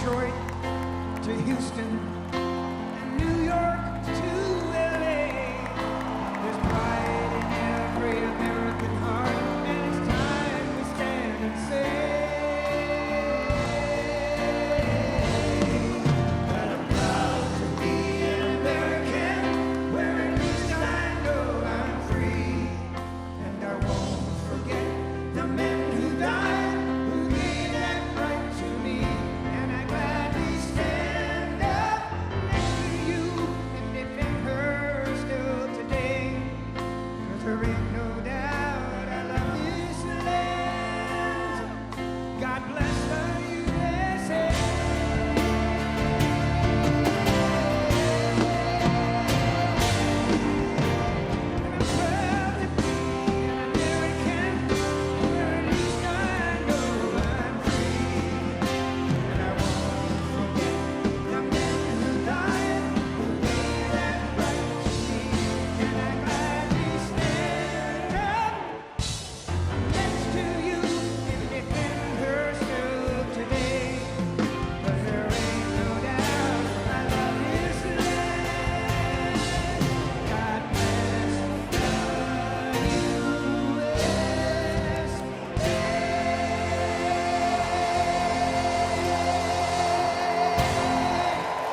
Detroit to Houston and New York to LA. There's pride in every American heart, and it's time we stand and say that I'm proud to be an American, where at least I know I'm free, and I won't forget the men who died, who gave that right to me, and I gladly stand up next to you and defend her still today, 'cause there ain't no doubt I love this land. God bless the USA. And I'm proud to be an American, where at least I know I'm free, and I won't forget the men who died, who gave that right to me, and I gladly stand up next to you and defend her still today, 'cause there ain't no doubt I love this land. God bless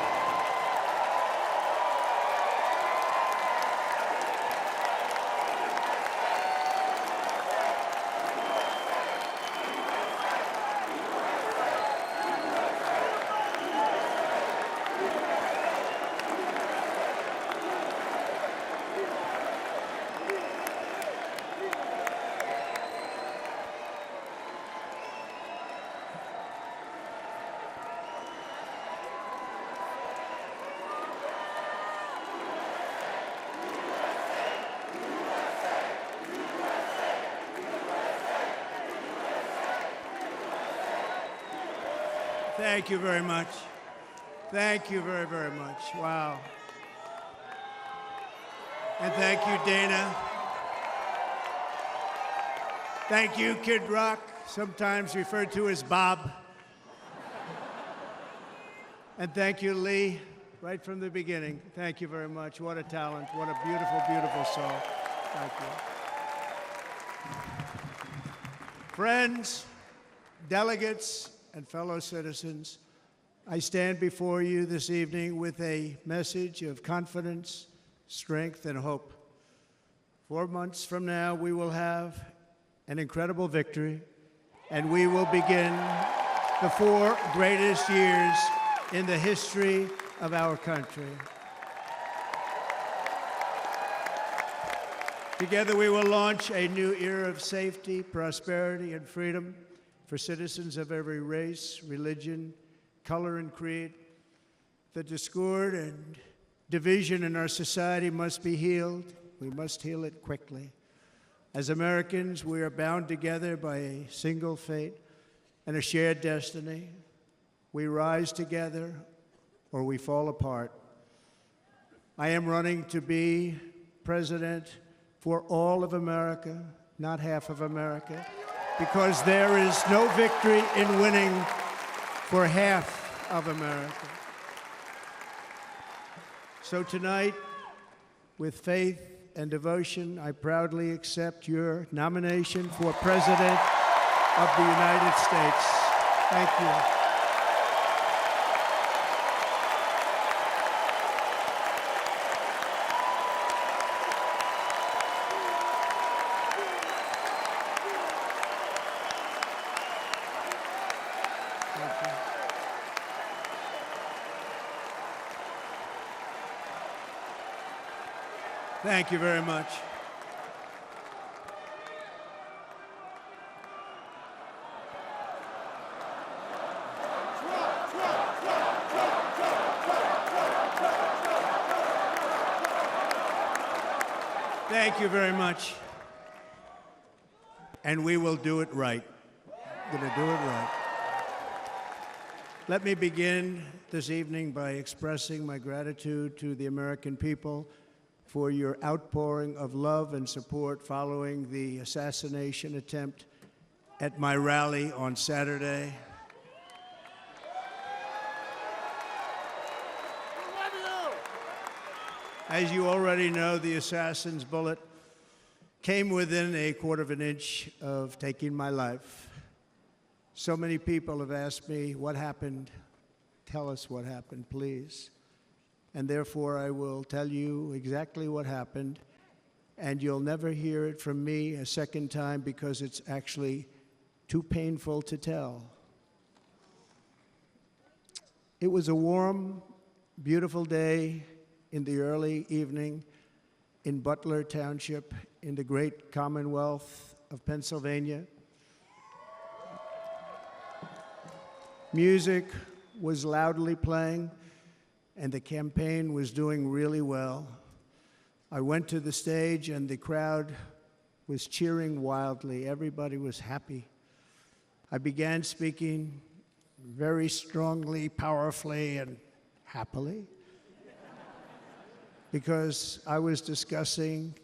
the Thank you very much. Thank you very, very much. Wow. And thank you, Dana. Thank you, Kid Rock, sometimes referred to as Bob. And thank you, Lee, right from the beginning. Thank you very much. What a talent. What a beautiful, beautiful song. Thank you. Friends, delegates, and fellow citizens, I stand before you this evening with a message of confidence, strength, and hope. 4 months from now, we will have an incredible victory, and we will begin the 4 greatest years in the history of our country. Together, we will launch a new era of safety, prosperity, and freedom for citizens of every race, religion, color, and creed. The discord and division in our society must be healed. We must heal it quickly. As Americans, we are bound together by a single fate and a shared destiny. We rise together or we fall apart. I am running to be president for all of America, not half of America, because there is no victory in winning for half of America. So tonight, with faith and devotion, I proudly accept your nomination for President of the United States. Thank you. Thank you very much. Thank you very much. And we will do it right. We're going to do it right. Let me begin this evening by expressing my gratitude to the American people for your outpouring of love and support following the assassination attempt at my rally on Saturday. As you already know, the assassin's bullet came within a quarter of an inch of taking my life. So many people have asked me, what happened? Tell us what happened, please. And therefore, I will tell you exactly what happened, and you'll never hear it from me a second time because it's actually too painful to tell. It was a warm, beautiful day in the early evening in Butler Township in the great Commonwealth of Pennsylvania. Music was loudly playing, and the campaign was doing really well. I went to the stage, and the crowd was cheering wildly. Everybody was happy. I began speaking very strongly, powerfully, and happily because I was discussing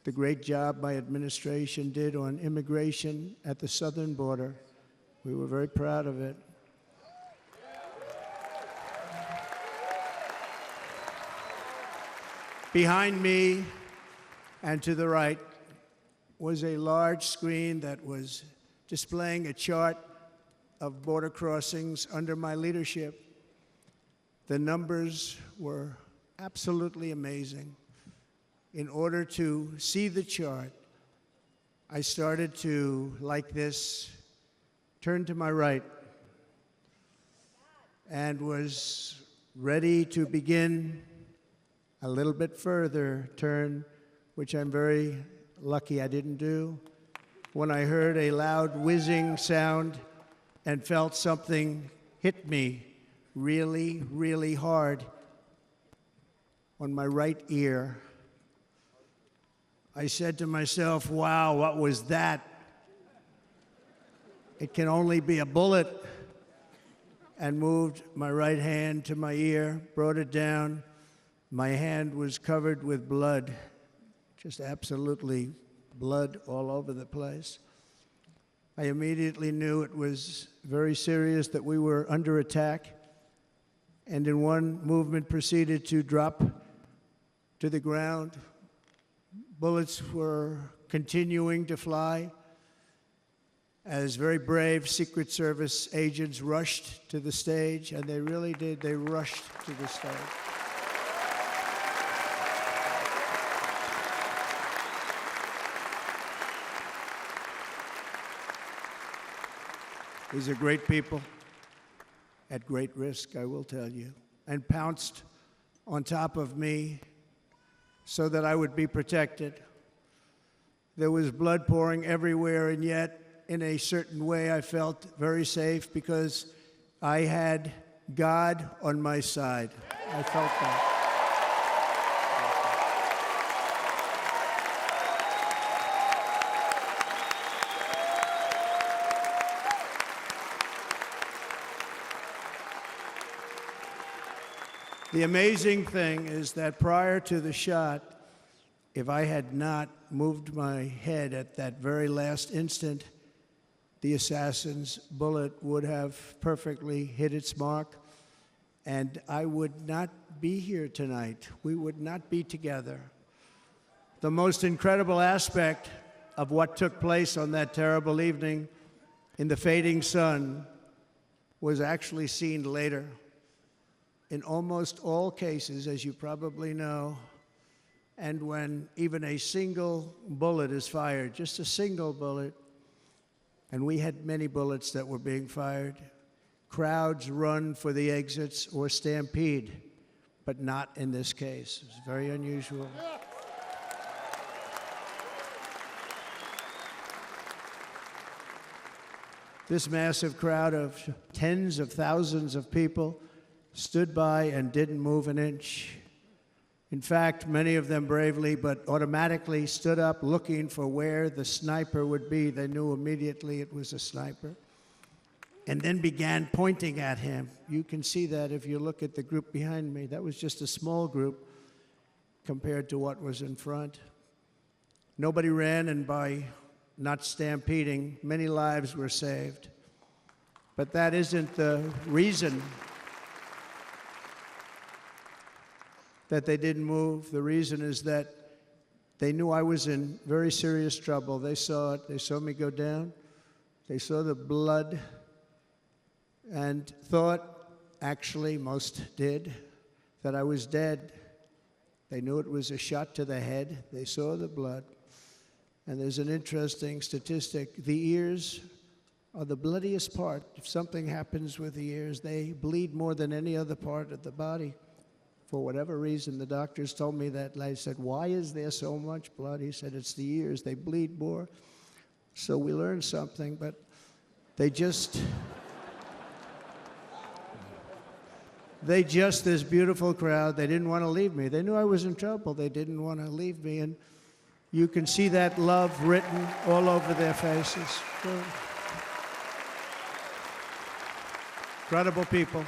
the great job my administration did on immigration at the southern border. We were very proud of it. Behind me and to the right was a large screen that was displaying a chart of border crossings under my leadership. The numbers were absolutely amazing. In order to see the chart, I started to, like this, turn to my right and was ready to begin a little bit further turn, which I'm very lucky I didn't do, when I heard a loud whizzing sound and felt something hit me really, really hard on my right ear. I said to myself, wow, what was that? It can only be a bullet. And moved my right hand to my ear, brought it down. My hand was covered with blood, just absolutely blood all over the place. I immediately knew it was very serious, that we were under attack, and in one movement proceeded to drop to the ground. Bullets were continuing to fly as very brave Secret Service agents rushed to the stage, and they really did. They rushed to the stage. These are great people at great risk, I will tell you, and pounced on top of me so that I would be protected. There was blood pouring everywhere, and yet, in a certain way, I felt very safe because I had God on my side. I felt that. The amazing thing is that prior to the shot, if I had not moved my head at that very last instant, the assassin's bullet would have perfectly hit its mark, and I would not be here tonight. We would not be together. The most incredible aspect of what took place on that terrible evening in the fading sun was actually seen later. In almost all cases, as you probably know, and when even a single bullet is fired, just a single bullet, and we had many bullets that were being fired, crowds run for the exits or stampede, but not in this case. It's very unusual. This massive crowd of tens of thousands of people stood by and didn't move an inch. In fact, many of them bravely but automatically stood up looking for where the sniper would be. They knew immediately it was a sniper, and then began pointing at him. You can see that if you look at the group behind me. That was just a small group compared to what was in front. Nobody ran, and by not stampeding, many lives were saved. But that isn't the reason. that they didn't move. The reason is that they knew I was in very serious trouble. They saw it. They saw me go down. They saw the blood and thought, actually, most did, that I was dead. They knew it was a shot to the head. They saw the blood. And there's an interesting statistic. The ears are the bloodiest part. If something happens with the ears, they bleed more than any other part of the body. For whatever reason, the doctors told me that. And I said, why is there so much blood? He said, it's the ears. They bleed more. So we learned something, but they just, this beautiful crowd, they didn't want to leave me. They knew I was in trouble. They didn't want to leave me. And you can see that love written all over their faces. Incredible people.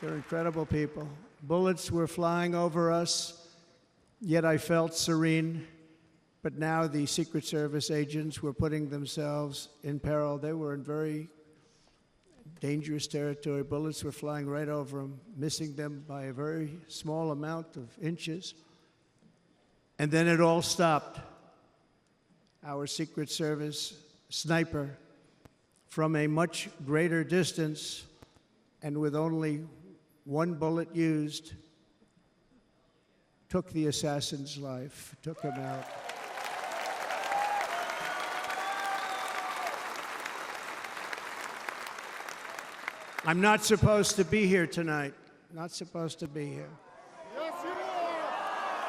They're incredible people. Bullets were flying over us, yet I felt serene. But now the Secret Service agents were putting themselves in peril. They were in very dangerous territory. Bullets were flying right over them, missing them by a very small amount of inches. And then it all stopped. Our Secret Service sniper, from a much greater distance and with only one bullet used, took the assassin's life, took him out. I'm not supposed to be here tonight. Not supposed to be here. Yes, you are.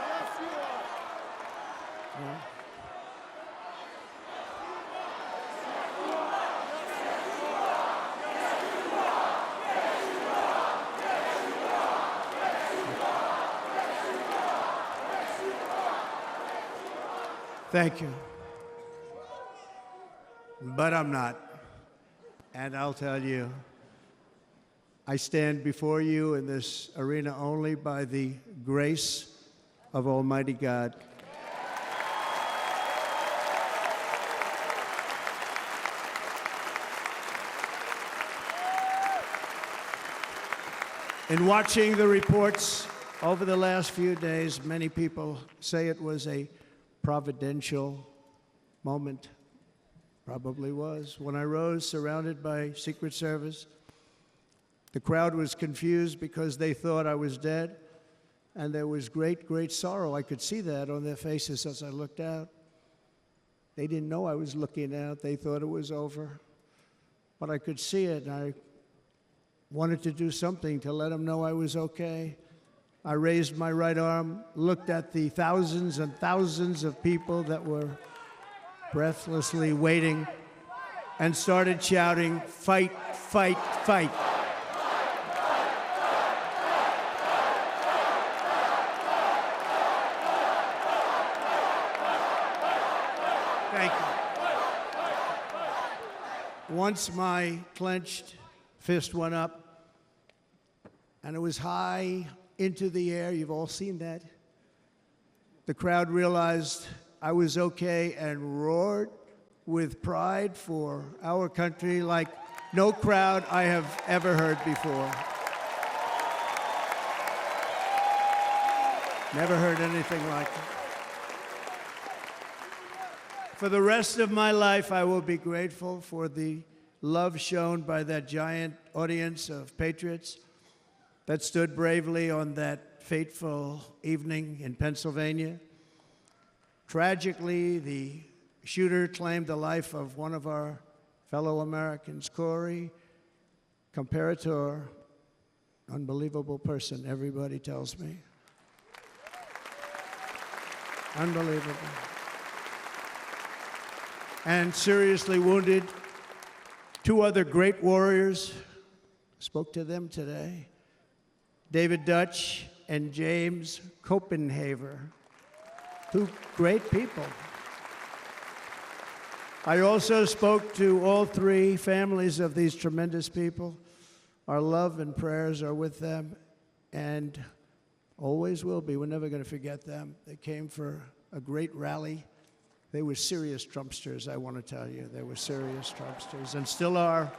Yes, you are. Yeah. Thank you. But I'm not. And I'll tell you, I stand before you in this arena only by the grace of Almighty God. In watching the reports over the last few days, many people say it was a providential moment. Probably was. When I rose surrounded by Secret Service, the crowd was confused because they thought I was dead, and there was great, great sorrow. I could see that on their faces as I looked out. They didn't know I was looking out. They thought it was over. But I could see it, and I wanted to do something to let them know I was okay. I raised my right arm, looked at the thousands and thousands of people that were breathlessly waiting, and started shouting, "Fight, fight, fight." Thank you. Once my clenched fist went up, and it was high into the air. You've all seen that. The crowd realized I was okay and roared with pride for our country like no crowd I have ever heard before. Never heard anything like it. For the rest of my life, I will be grateful for the love shown by that giant audience of patriots that stood bravely on that fateful evening in Pennsylvania. Tragically, the shooter claimed the life of one of our fellow Americans, Corey Comparator. Unbelievable person, everybody tells me. Unbelievable. And seriously wounded, two other great warriors. Spoke to them today. David Dutch and James Copenhaver. Two great people. I also spoke to all three families of these tremendous people. Our love and prayers are with them, and always will be. We're never going to forget them. They came for a great rally. They were serious Trumpsters, I want to tell you. They were serious Trumpsters, and still are.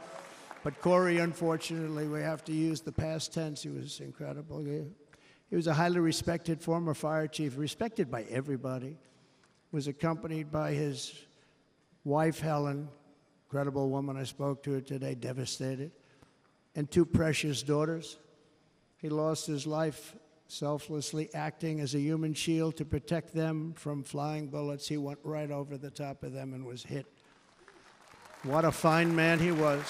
But Corey, unfortunately, we have to use the past tense. He was incredible. He was a highly respected former fire chief, respected by everybody. Was accompanied by his wife, Helen, incredible woman. I spoke to her today, devastated, and two precious daughters. He lost his life selflessly acting as a human shield to protect them from flying bullets. He went right over the top of them and was hit. What a fine man he was.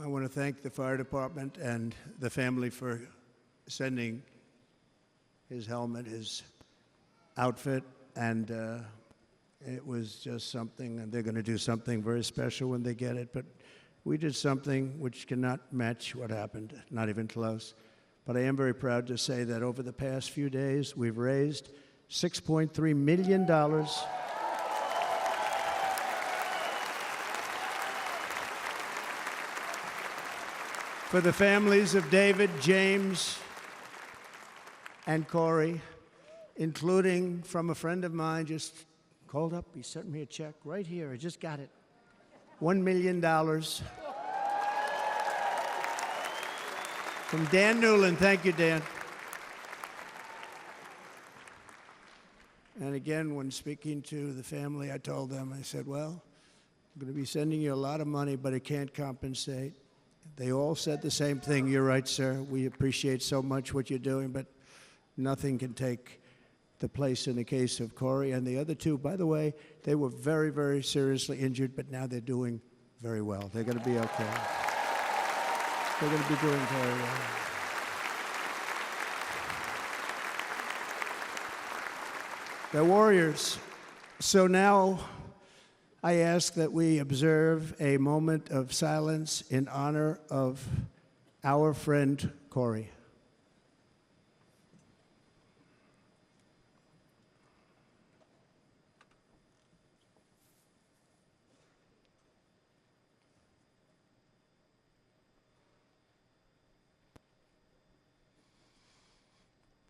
I want to thank the fire department and the family for sending his helmet, his outfit, and it was just something, and they're going to do something very special when they get it. But we did something which cannot match what happened, not even close. But I am very proud to say that over the past few days, we've raised $6.3 million for the families of David, James, and Corey, including from a friend of mine just called up. He sent me a check right here. I just got it. $1 million from Dan Newland. Thank you, Dan. And again, when speaking to the family, I told them, I said, well, I'm going to be sending you a lot of money, but it can't compensate. They all said the same thing. You're right, sir. We appreciate so much what you're doing, but nothing can take the place in the case of Corey. And the other two, by the way, they were very, very seriously injured, but now they're doing very well. They're going to be okay. They're going to be doing very well. They're warriors. So now I ask that we observe a moment of silence in honor of our friend Corey.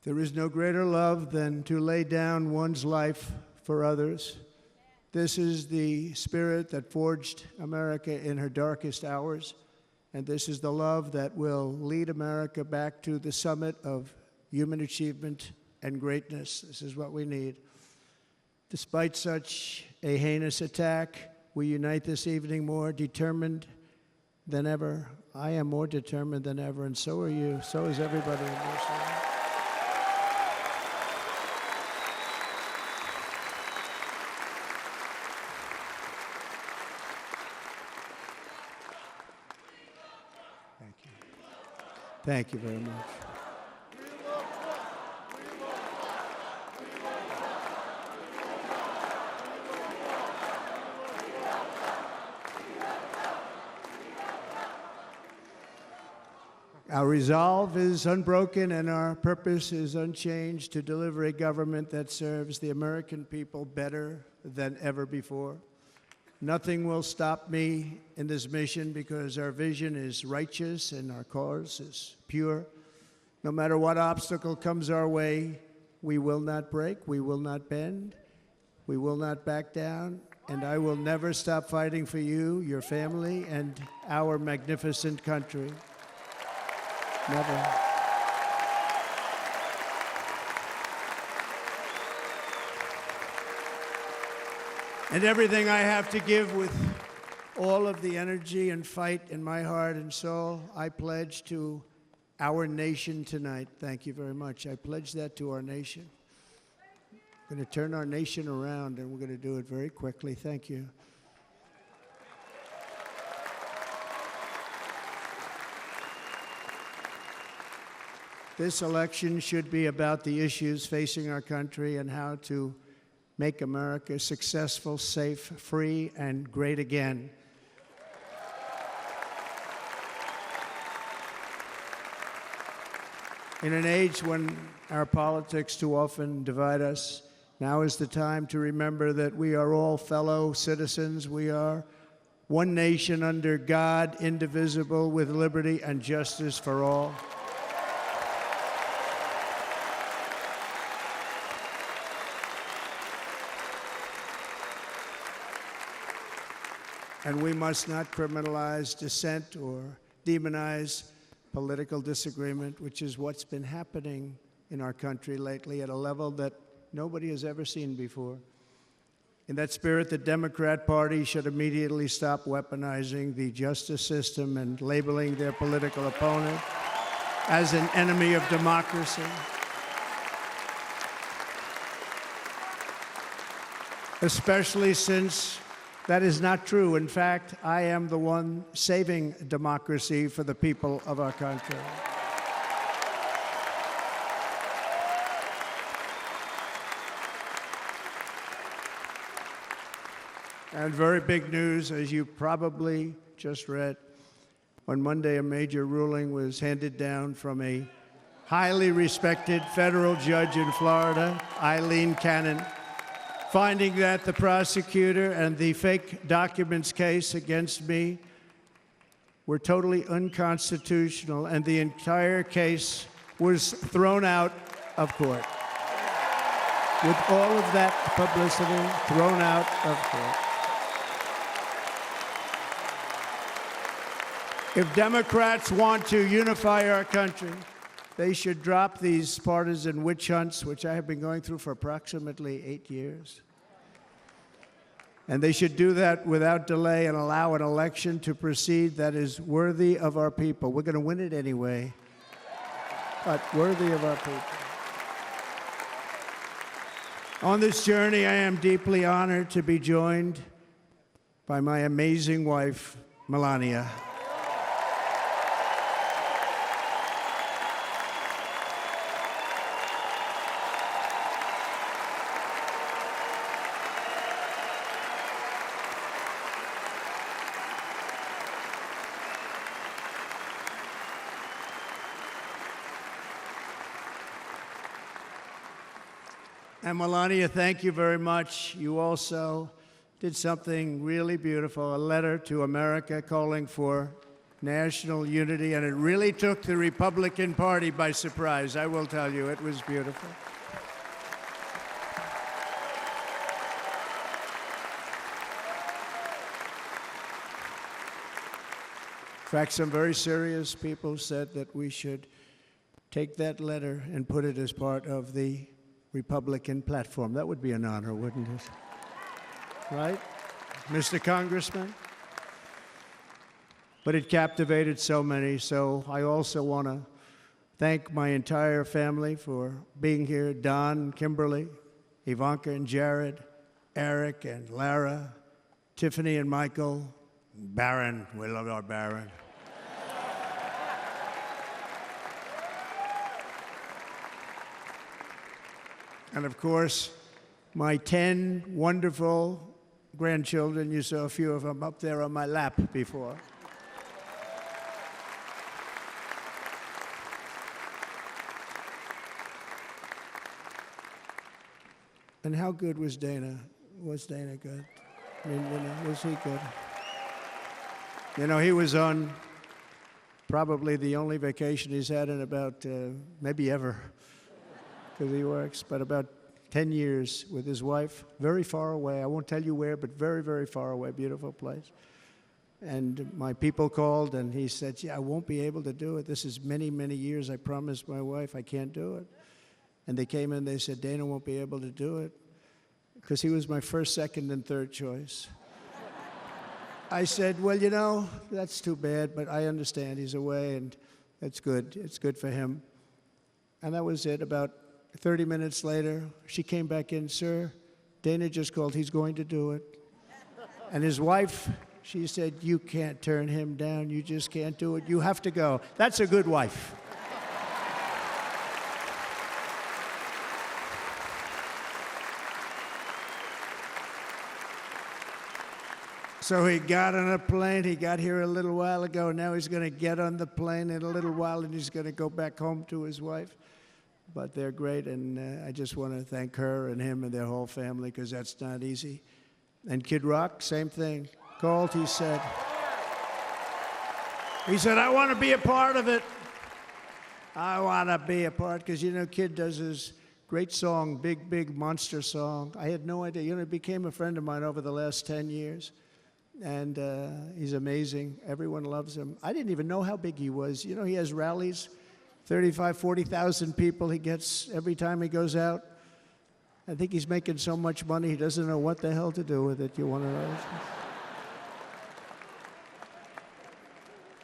There is no greater love than to lay down one's life for others. This is the spirit that forged America in her darkest hours, and this is the love that will lead America back to the summit of human achievement and greatness. This is what we need. Despite such a heinous attack, we unite this evening more determined than ever. I am more determined than ever, and so are you. So is everybody in this room. Thank you very much. Our resolve is unbroken and our purpose is unchanged to deliver a government that serves the American people better than ever before. Nothing will stop me in this mission because our vision is righteous and our cause is pure. No matter what obstacle comes our way, we will not break, we will not bend, we will not back down, and I will never stop fighting for you, your family, and our magnificent country. Never. And everything I have to give with all of the energy and fight in my heart and soul, I pledge to our nation tonight. Thank you very much. I pledge that to our nation. We're going to turn our nation around, and we're going to do it very quickly. Thank you. This election should be about the issues facing our country and how to make America successful, safe, free, and great again. In an age when our politics too often divide us, now is the time to remember that we are all fellow citizens. We are one nation under God, indivisible, with liberty and justice for all. And we must not criminalize dissent or demonize political disagreement, which is what's been happening in our country lately at a level that nobody has ever seen before. In that spirit, the Democrat Party should immediately stop weaponizing the justice system and labeling their political opponent as an enemy of democracy. Especially since that is not true. In fact, I am the one saving democracy for the people of our country. And very big news, as you probably just read, on Monday a major ruling was handed down from a highly respected federal judge in Florida, Eileen Cannon, finding that the prosecutor and the fake documents case against me were totally unconstitutional, and the entire case was thrown out of court. With all of that publicity, thrown out of court. If Democrats want to unify our country, they should drop these partisan witch hunts, which I have been going through for approximately 8 years. And they should do that without delay and allow an election to proceed that is worthy of our people. We're going to win it anyway, but worthy of our people. On this journey, I am deeply honored to be joined by my amazing wife, Melania. And Melania, thank you very much. You also did something really beautiful, a letter to America calling for national unity, and it really took the Republican Party by surprise. I will tell you, it was beautiful. In fact, some very serious people said that we should take that letter and put it as part of the Republican platform. That would be an honor, wouldn't it? Right, Mr. Congressman? But it captivated so many, so I also want to thank my entire family for being here. Don, Kimberly, Ivanka and Jared, Eric and Lara, Tiffany and Michael, Barron. We love our Barron. And of course, my 10 wonderful grandchildren. You saw a few of them up there on my lap before. And how good was Dana? Was Dana good? I mean, was he good? You know, he was on probably the only vacation he's had in about, maybe ever, because he works, but about 10 years with his wife, very far away. I won't tell you where, but very, very far away, beautiful place. And my people called, and he said, yeah, I won't be able to do it. This is many, many years. I promised my wife I can't do it. And they came in, they said, Dana won't be able to do it, because he was my first, second, and third choice. I said, well, you know, that's too bad, but I understand he's away, and that's good. It's good for him. And that was it. About 30 minutes later, she came back in, sir, Dana just called, he's going to do it. And his wife, she said, you can't turn him down, you just can't do it, you have to go. That's a good wife. So he got on a plane. He got here a little while ago. Now he's going to get on the plane in a little while, and he's going to go back home to his wife. But they're great, and I just want to thank her and him and their whole family, because that's not easy. And Kid Rock, same thing. Called, he said, I want to be a part of it. I want to be a part, because, you know, Kid does his great song, big, big monster song. I had no idea. You know, he became a friend of mine over the last 10 years. And he's amazing. Everyone loves him. I didn't even know how big he was. You know, he has rallies, 35, 40,000 people he gets every time he goes out. I think he's making so much money, he doesn't know what the hell to do with it. You want to know?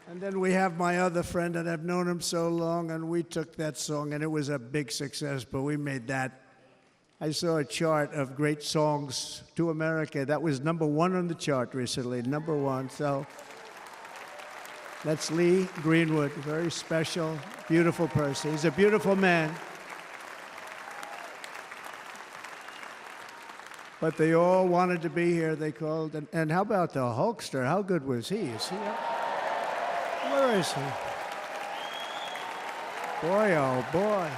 And then we have my other friend, and I've known him so long, and we took that song, and it was a big success, but we made that. I saw a chart of great songs to America. That was #1 on the chart recently, #1. So that's Lee Greenwood, a very special, beautiful person. He's a beautiful man. But they all wanted to be here. They called. And how about the Hulkster? How good was he? Is he up? Where is he? Boy, oh boy.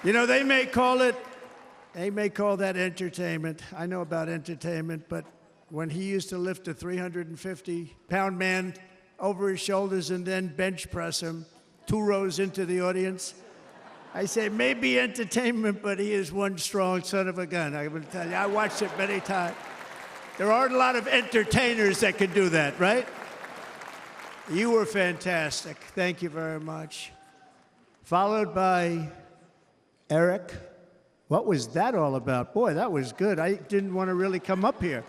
You know, they may call that entertainment. I know about entertainment, but when he used to lift a 350-pound man over his shoulders and then bench press him 2 rows into the audience, I say, maybe entertainment, but he is one strong son of a gun. I will tell you, I watched it many times. There aren't a lot of entertainers that can do that, right? You were fantastic. Thank you very much. Followed by Eric. What was that all about? Boy, that was good. I didn't want to really come up here.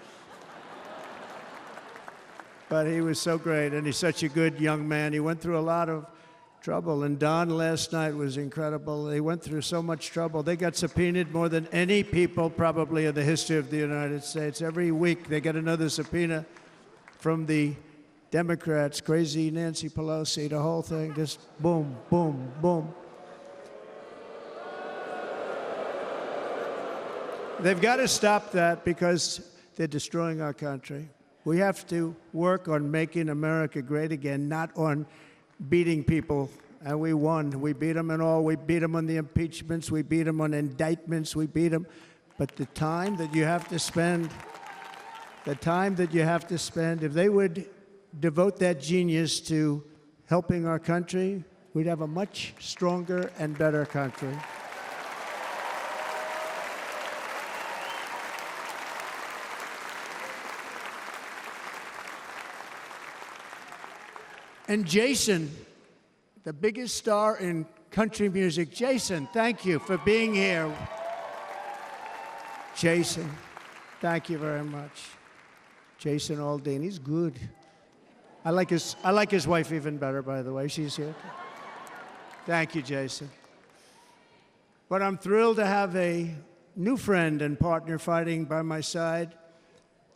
But he was so great, and he's such a good young man. He went through a lot of trouble, and Don last night was incredible. They went through so much trouble. They got subpoenaed more than any people probably in the history of the United States. Every week they get another subpoena from the Democrats, crazy Nancy Pelosi, the whole thing, just boom, boom, boom. They've got to stop that because they're destroying our country. We have to work on making America great again, not on beating people. And we won. We beat them in all. We beat them on the impeachments. We beat them on indictments. We beat them. But the time that you have to spend, if they would devote that genius to helping our country, we'd have a much stronger and better country. And Jason, the biggest star in country music. Jason, thank you for being here. Jason, thank you very much. Jason Aldean, he's good. I like his wife even better, by the way. She's here. Thank you, Jason. But I'm thrilled to have a new friend and partner fighting by my side.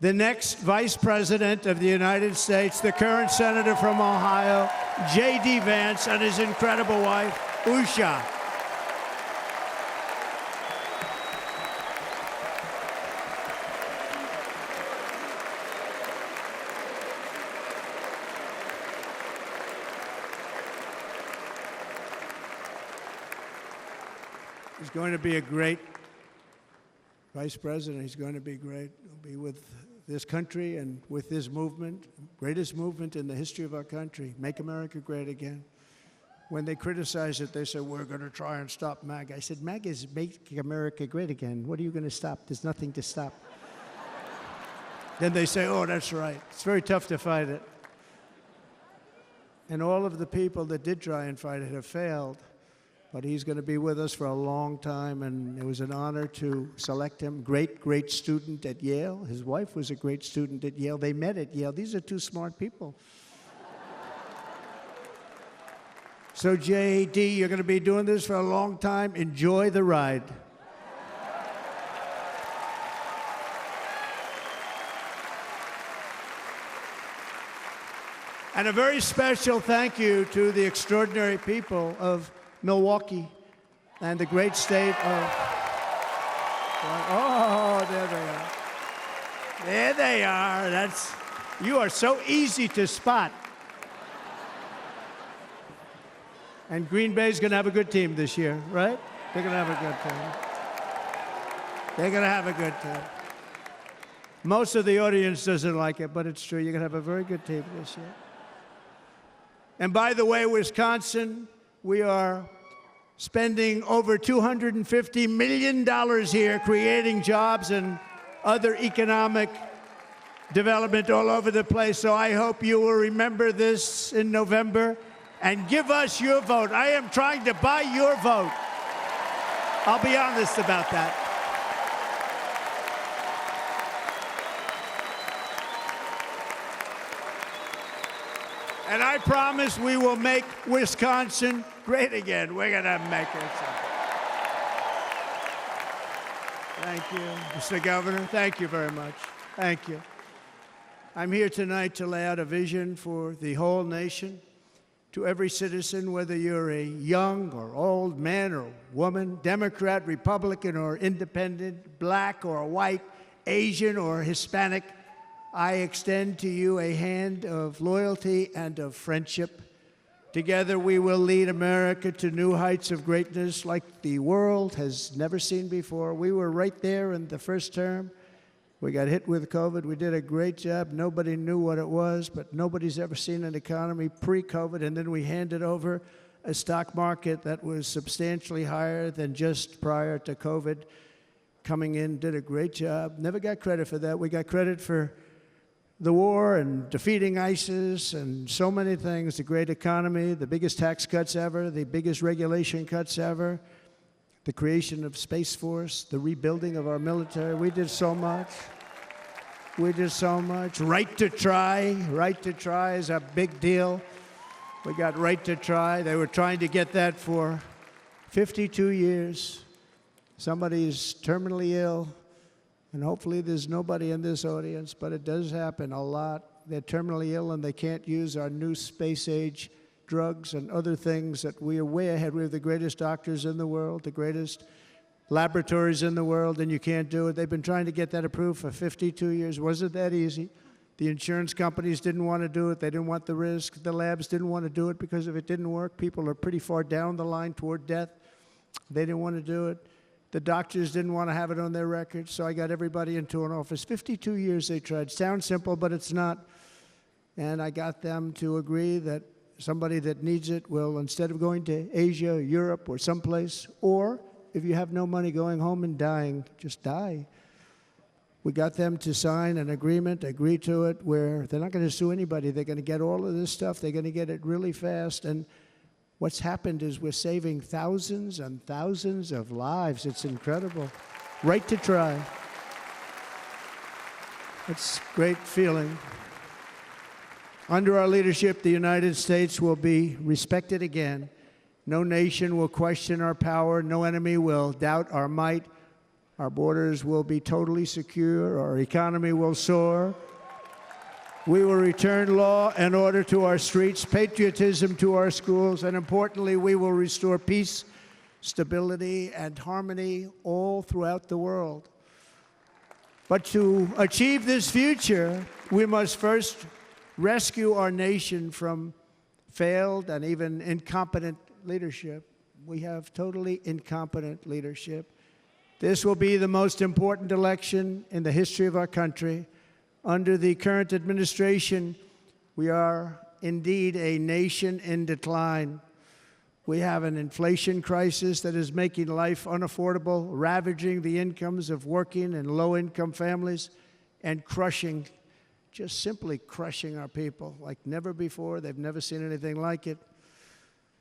The next Vice President of the United States, the current Senator from Ohio, J.D. Vance, and his incredible wife, Usha. He's going to be a great Vice President. He's going to be great. He'll be with this country and with this movement, greatest movement in the history of our country, Make America Great Again. When they criticize it, they say, we're going to try and stop MAGA. I said, MAGA is Make America Great Again. What are you going to stop? There's nothing to stop. Then they say, oh, that's right. It's very tough to fight it. And all of the people that did try and fight it have failed. But he's going to be with us for a long time, and it was an honor to select him. Great, great student at Yale. His wife was a great student at Yale. They met at Yale. These are two smart people. So, J.D., you're going to be doing this for a long time. Enjoy the ride. And a very special thank you to the extraordinary people of Milwaukee, and the great state of... Oh, there they are. There they are. You are so easy to spot. And Green Bay's going to have a good team this year, right? They're going to have a good team. They're going to have a good team. Most of the audience doesn't like it, but it's true. You're going to have a very good team this year. And by the way, Wisconsin, we are spending over $250 million here creating jobs and other economic development all over the place. So I hope you will remember this in November and give us your vote. I am trying to buy your vote. I'll be honest about that. And I promise we will make Wisconsin great again. We're going to make it. Thank you, Mr. Governor. Thank you very much. Thank you. I'm here tonight to lay out a vision for the whole nation. To every citizen, whether you're a young or old man or woman, Democrat, Republican, or independent, black or white, Asian or Hispanic, I extend to you a hand of loyalty and of friendship. Together we will lead America to new heights of greatness like the world has never seen before. We were right there in the first term. We got hit with COVID. We did a great job. Nobody knew what it was, but nobody's ever seen an economy pre-COVID. And then we handed over a stock market that was substantially higher than just prior to COVID. Coming in, did a great job. Never got credit for that. We got credit for the war and defeating ISIS and so many things, the great economy, the biggest tax cuts ever, the biggest regulation cuts ever, the creation of Space Force, the rebuilding of our military. We did so much. We did so much. Right to try. Right to try is a big deal. We got right to try. They were trying to get that for 52 years. Somebody's terminally ill. And hopefully there's nobody in this audience, but it does happen a lot. They're terminally ill and they can't use our new space-age drugs and other things that we are way ahead. We have the greatest doctors in the world, the greatest laboratories in the world, and you can't do it. They've been trying to get that approved for 52 years. Wasn't that easy? The insurance companies didn't want to do it. They didn't want the risk. The labs didn't want to do it because if it didn't work, people are pretty far down the line toward death. They didn't want to do it. The doctors didn't want to have it on their records, so I got everybody into an office. 52 years they tried. Sounds simple, but it's not. And I got them to agree that somebody that needs it will, instead of going to Asia, Europe, or someplace, or if you have no money going home and dying, just die. We got them to sign an agreement, agree to it, where they're not going to sue anybody. They're going to get all of this stuff. They're going to get it really fast. And what's happened is we're saving thousands and thousands of lives. It's incredible. Right to try. It's a great feeling. Under our leadership, the United States will be respected again. No nation will question our power. No enemy will doubt our might. Our borders will be totally secure. Our economy will soar. We will return law and order to our streets, patriotism to our schools, and importantly, we will restore peace, stability, and harmony all throughout the world. But to achieve this future, we must first rescue our nation from failed and even incompetent leadership. We have totally incompetent leadership. This will be the most important election in the history of our country. Under the current administration, we are indeed a nation in decline. We have an inflation crisis that is making life unaffordable, ravaging the incomes of working and low-income families, and crushing, just simply crushing our people like never before. They've never seen anything like it.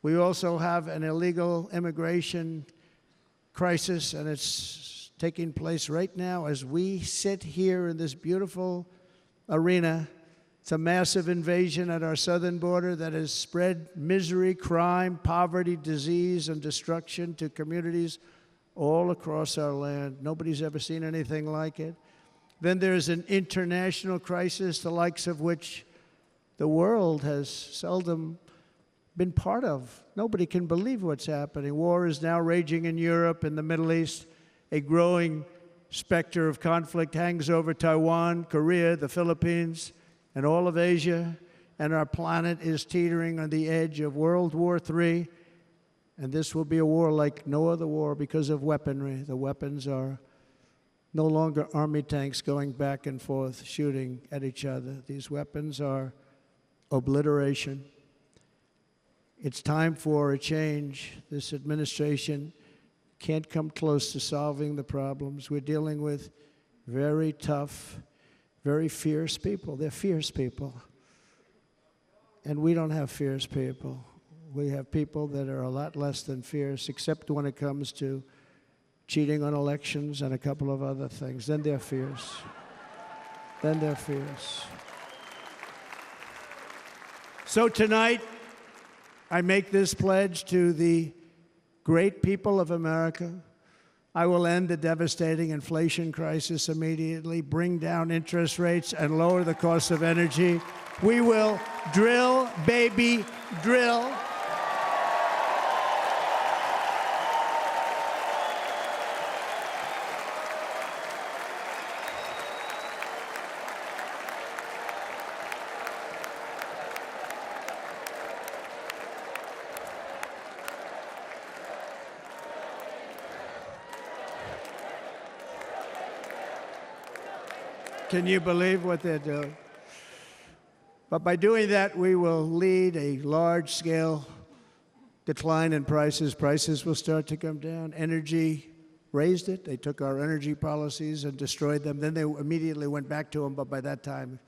We also have an illegal immigration crisis, and it's taking place right now as we sit here in this beautiful arena. It's a massive invasion at our southern border that has spread misery, crime, poverty, disease, and destruction to communities all across our land. Nobody's ever seen anything like it. Then there's an international crisis, the likes of which the world has seldom been part of. Nobody can believe what's happening. War is now raging in Europe and the Middle East. A growing specter of conflict hangs over Taiwan, Korea, the Philippines, and all of Asia. And our planet is teetering on the edge of World War III. And this will be a war like no other war because of weaponry. The weapons are no longer army tanks going back and forth shooting at each other. These weapons are obliteration. It's time for a change. This administration can't come close to solving the problems. We're dealing with very tough, very fierce people. They're fierce people. And we don't have fierce people. We have people that are a lot less than fierce, except when it comes to cheating on elections and a couple of other things. Then they're fierce. Then they're fierce. So tonight, I make this pledge to the great people of America. I will end the devastating inflation crisis immediately, bring down interest rates, and lower the cost of energy. We will drill, baby, drill. Can you believe what they're doing? But by doing that, we will lead a large-scale decline in prices. Prices will start to come down. Energy raised it. They took our energy policies and destroyed them. Then they immediately went back to them, but by that time,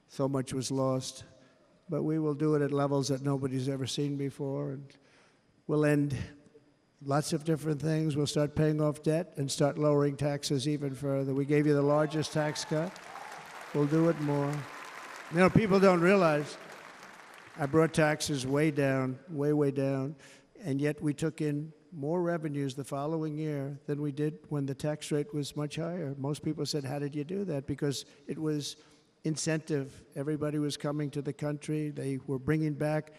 so much was lost. But we will do it at levels that nobody's ever seen before, and we'll end lots of different things. We'll start paying off debt and start lowering taxes even further. We gave you the largest tax cut. We'll do it more. You know, people don't realize I brought taxes way down, way down, and yet we took in more revenues the following year than we did when the tax rate was much higher. Most people said, how did you do that? Because it was incentive. Everybody was coming to the country. They were bringing back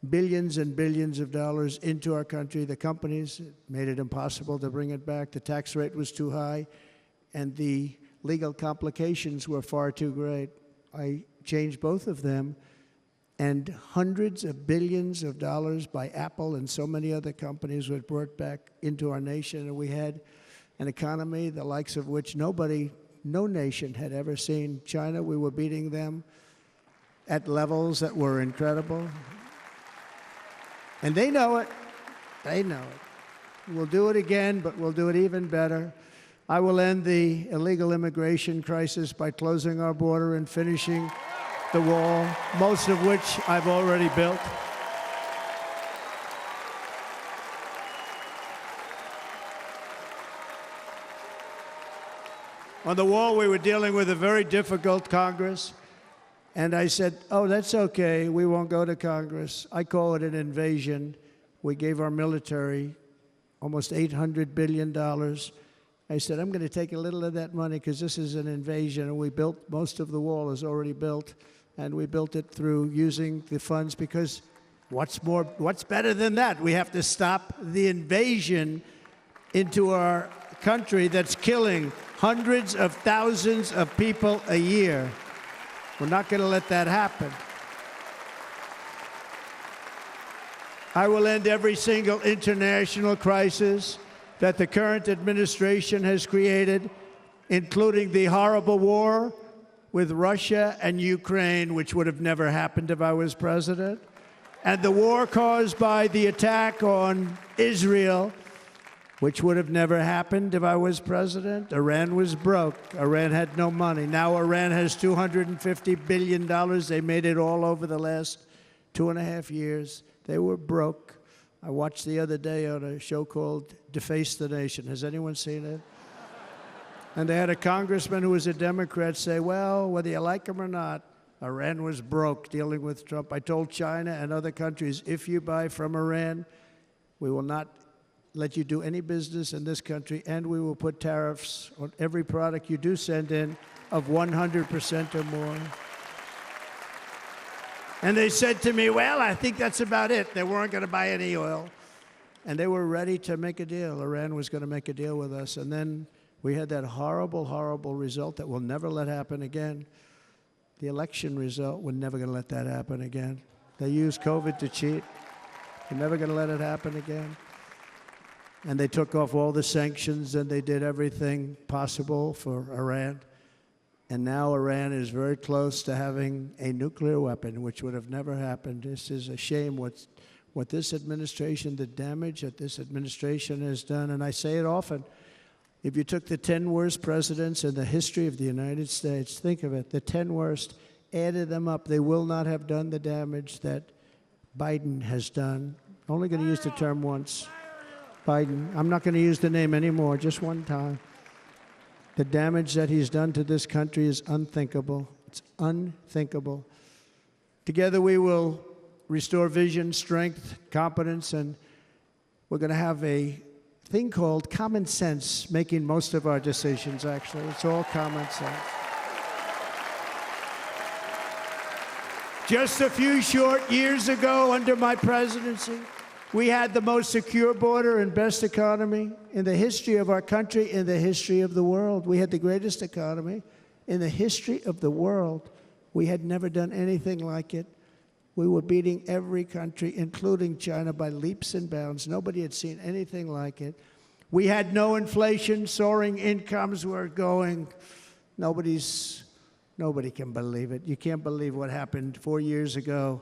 billions and billions of dollars into our country. The companies made it impossible to bring it back. The tax rate was too high, and the legal complications were far too great. I changed both of them, and hundreds of billions of dollars by Apple and so many other companies were brought back into our nation, and we had an economy the likes of which no nation had ever seen. China, we were beating them at levels that were incredible. And they know it. They know it. We'll do it again, but we'll do it even better. I will end the illegal immigration crisis by closing our border and finishing the wall, most of which I've already built. On the wall, we were dealing with a very difficult Congress. And I said, oh, that's okay. We won't go to Congress. I call it an invasion. We gave our military almost $800 billion. I said, I'm going to take a little of that money because this is an invasion. And we built, most of the wall is already built. And we built it through using the funds because what's better than that? We have to stop the invasion into our country that's killing hundreds of thousands of people a year. We're not going to let that happen. I will end every single international crisis that the current administration has created, including the horrible war with Russia and Ukraine, which would have never happened if I was president, and the war caused by the attack on Israel, which would have never happened if I was president. Iran was broke. Iran had no money. Now Iran has $250 billion. They made it all over the last 2.5 years. They were broke. I watched the other day on a show called Deface the Nation. Has anyone seen it? And they had a congressman who was a Democrat say, well, whether you like him or not, Iran was broke dealing with Trump. I told China and other countries, if you buy from Iran, we will not let you do any business in this country, and we will put tariffs on every product you do send in of 100% or more. And they said to me, well, I think that's about it. They weren't going to buy any oil. And they were ready to make a deal. Iran was going to make a deal with us. And then we had that horrible, horrible result that we'll never let happen again. The election result, we're never going to let that happen again. They used COVID to cheat. We're never going to let it happen again. And they took off all the sanctions, and they did everything possible for Iran. And now Iran is very close to having a nuclear weapon, which would have never happened. This is a shame what this administration, the damage that this administration has done. And I say it often, if you took the 10 worst presidents in the history of the United States, think of it, the 10 worst, added them up, they will not have done the damage that Biden has done. I'm only going to use the term once. Biden. I'm not going to use the name anymore, just one time. The damage that he's done to this country is unthinkable. It's unthinkable. Together we will restore vision, strength, competence, and we're going to have a thing called common sense making most of our decisions, actually. It's all common sense. Just a few short years ago, under my presidency, we had the most secure border and best economy in the history of our country, in the history of the world. We had the greatest economy in the history of the world. We had never done anything like it. We were beating every country, including China, by leaps and bounds. Nobody had seen anything like it. We had no inflation. Soaring incomes were going. Nobody can believe it. You can't believe what happened 4 years ago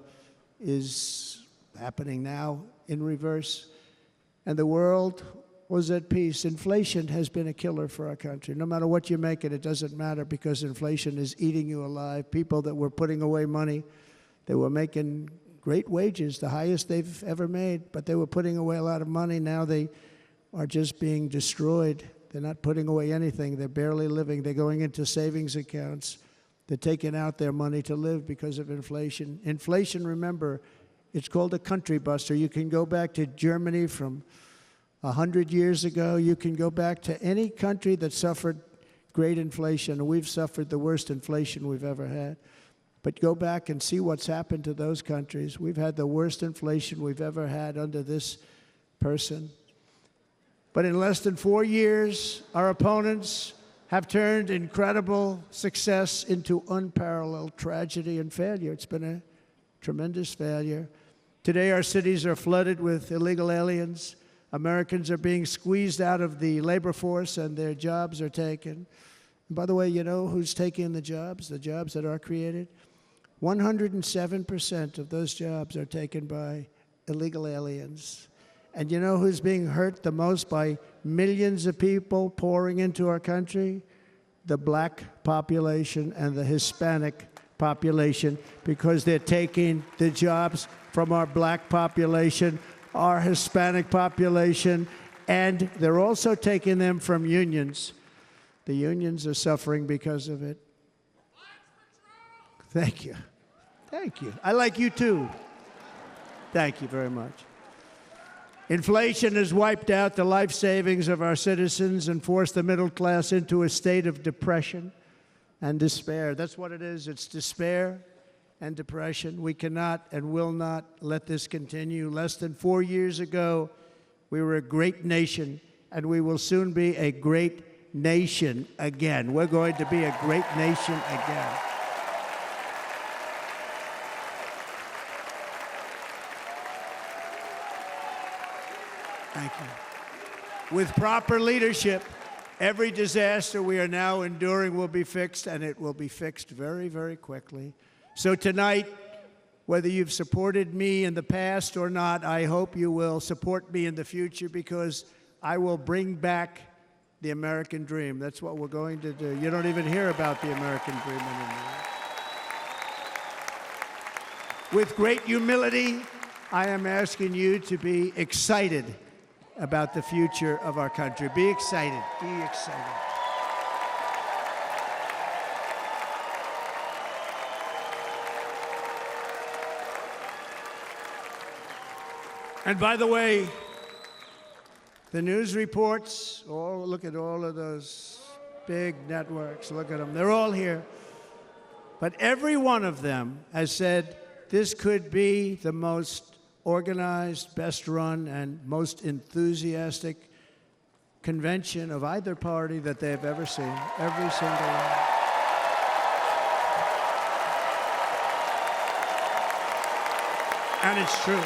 is happening now in reverse. And the world was at peace. Inflation has been a killer for our country. No matter what you make it doesn't matter, because inflation is eating you alive. People that were putting away money, they were making great wages, the highest they've ever made, but they were putting away a lot of money. Now they are just being destroyed. They're not putting away anything. They're barely living. They're going into savings accounts. They're taking out their money to live because of inflation. Inflation, remember, it's called a country buster. You can go back to Germany from 100 years ago. You can go back to any country that suffered great inflation. We've suffered the worst inflation we've ever had. But go back and see what's happened to those countries. We've had the worst inflation we've ever had under this person. But in less than 4 years, our opponents have turned incredible success into unparalleled tragedy and failure. It's been a tremendous failure. Today, our cities are flooded with illegal aliens. Americans are being squeezed out of the labor force, and their jobs are taken. And by the way, you know who's taking the jobs that are created? 107% of those jobs are taken by illegal aliens. And you know who's being hurt the most by millions of people pouring into our country? The black population and the Hispanic population, because they're taking the jobs from our black population, our Hispanic population, and they're also taking them from unions. The unions are suffering because of it. Thank you. Thank you. I like you too. Thank you very much. Inflation has wiped out the life savings of our citizens and forced the middle class into a state of depression and despair. That's what it is. It's despair and depression. We cannot and will not let this continue. Less than 4 years ago, we were a great nation, and we will soon be a great nation again. We're going to be a great nation again. Thank you. With proper leadership, every disaster we are now enduring will be fixed, and it will be fixed very, very quickly. So tonight, whether you've supported me in the past or not, I hope you will support me in the future, because I will bring back the American dream. That's what we're going to do. You don't even hear about the American dream anymore. With great humility, I am asking you to be excited about the future of our country. Be excited. Be excited. And by the way, the news reports, look at all of those big networks. Look at them. They're all here. But every one of them has said this could be the most organized, best run, and most enthusiastic convention of either party that they've ever seen. Every single one. And it's true.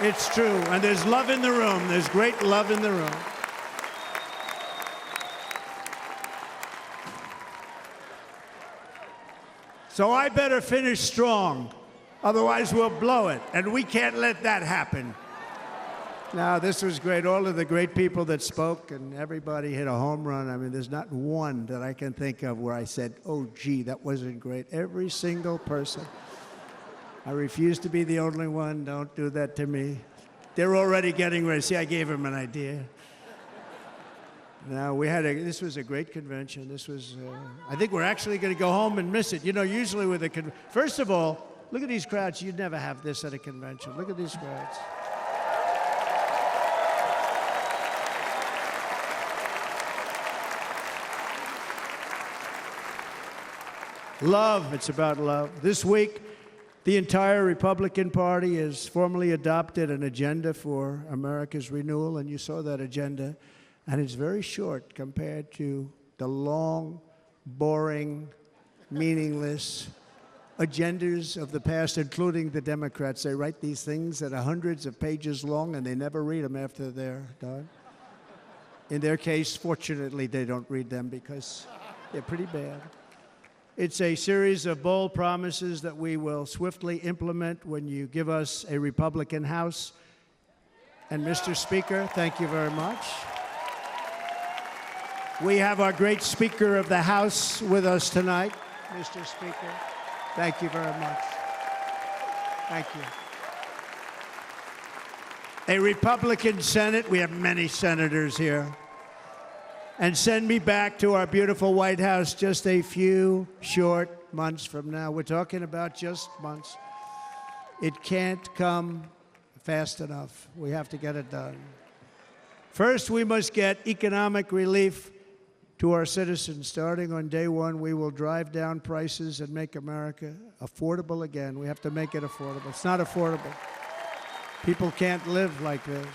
It's true. And there's love in the room. There's great love in the room. So I better finish strong. Otherwise, we'll blow it. And we can't let that happen. Now, this was great. All of the great people that spoke, and everybody hit a home run. I mean, there's not one that I can think of where I said, oh, gee, that wasn't great. Every single person. I refuse to be the only one. Don't do that to me. They're already getting ready. See, I gave them an idea. Now, this was a great convention. This was, I think we're actually going to go home and miss it. You know, usually with a first of all, look at these crowds. You'd never have this at a convention. Look at these crowds. Love, it's about love. This week, the entire Republican Party has formally adopted an agenda for America's renewal, and you saw that agenda. And it's very short compared to the long, boring, meaningless agendas of the past, including the Democrats. They write these things that are hundreds of pages long, and they never read them after they're done. In their case, fortunately, they don't read them because they're pretty bad. It's a series of bold promises that we will swiftly implement when you give us a Republican House. And Mr. Speaker, thank you very much. We have our great Speaker of the House with us tonight. Mr. Speaker, thank you very much. Thank you. A Republican Senate, we have many senators here. And send me back to our beautiful White House just a few short months from now. We're talking about just months. It can't come fast enough. We have to get it done. First, we must get economic relief to our citizens. Starting on day one, we will drive down prices and make America affordable again. We have to make it affordable. It's not affordable. People can't live like this.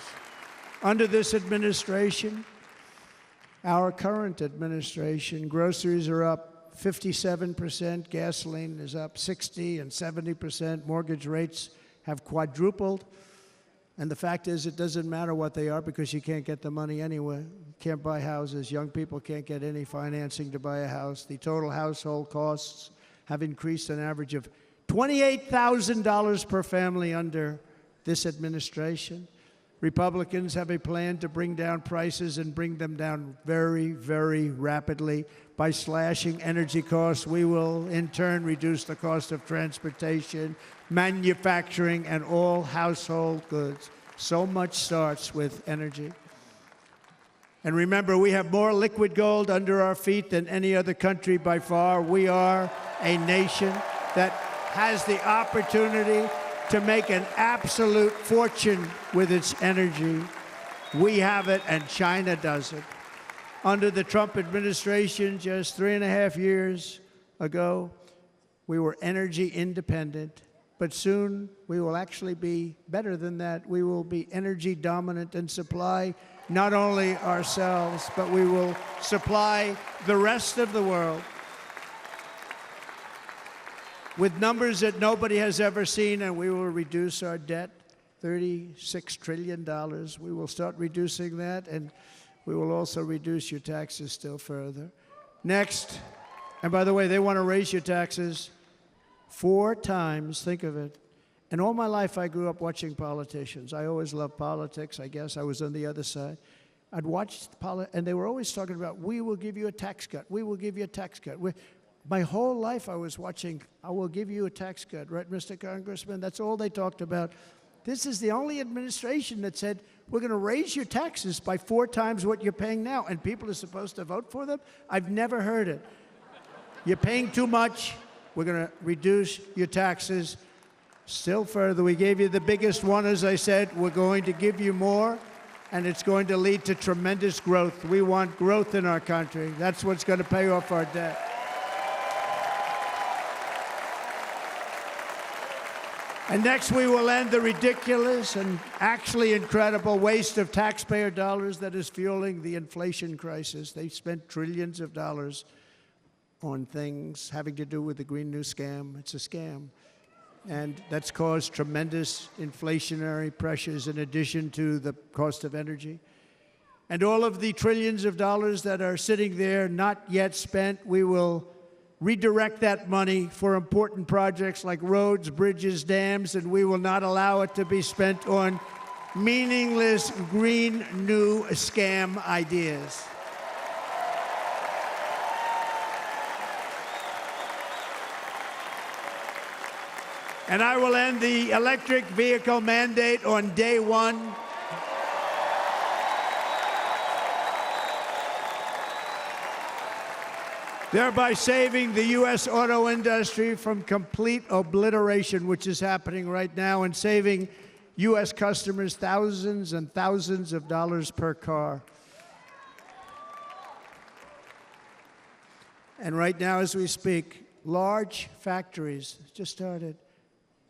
Under this administration, our current administration, groceries are up 57%, gasoline is up 60 and 70%, mortgage rates have quadrupled. And the fact is, it doesn't matter what they are because you can't get the money anyway. You can't buy houses. Young people can't get any financing to buy a house. The total household costs have increased an average of $28,000 per family under this administration. Republicans have a plan to bring down prices and bring them down very, very rapidly. By slashing energy costs, we will in turn reduce the cost of transportation, manufacturing, and all household goods. So much starts with energy. And remember, we have more liquid gold under our feet than any other country by far. We are a nation that has the opportunity to make an absolute fortune with its energy. We have it, and China doesn't. Under the Trump administration, just 3.5 years ago, we were energy independent. But soon, we will actually be better than that. We will be energy dominant and supply not only ourselves, but we will supply the rest of the world with numbers that nobody has ever seen, and we will reduce our debt, $36 trillion. We will start reducing that, and we will also reduce your taxes still further. Next, and by the way, they want to raise your taxes 4 times, think of it. And all my life, I grew up watching politicians. I always loved politics, I guess. I was on the other side. I'd watch and they were always talking about, we will give you a tax cut. We will give you a tax cut. My whole life I was watching, I will give you a tax cut, right, Mr. Congressman? That's all they talked about. This is the only administration that said, we're going to raise your taxes by 4 times what you're paying now, and people are supposed to vote for them? I've never heard it. You're paying too much. We're going to reduce your taxes still further. We gave you the biggest one, as I said. We're going to give you more, and it's going to lead to tremendous growth. We want growth in our country. That's what's going to pay off our debt. And next, we will end the ridiculous and actually incredible waste of taxpayer dollars that is fueling the inflation crisis. They've spent trillions of dollars on things having to do with the Green New Scam. It's a scam. And that's caused tremendous inflationary pressures in addition to the cost of energy. And all of the trillions of dollars that are sitting there not yet spent, we will redirect that money for important projects like roads, bridges, dams, and we will not allow it to be spent on meaningless green new scam ideas. And I will end the electric vehicle mandate on day one. Thereby saving the U.S. auto industry from complete obliteration, which is happening right now, and saving U.S. customers thousands and thousands of dollars per car. And right now, as we speak, large factories just started,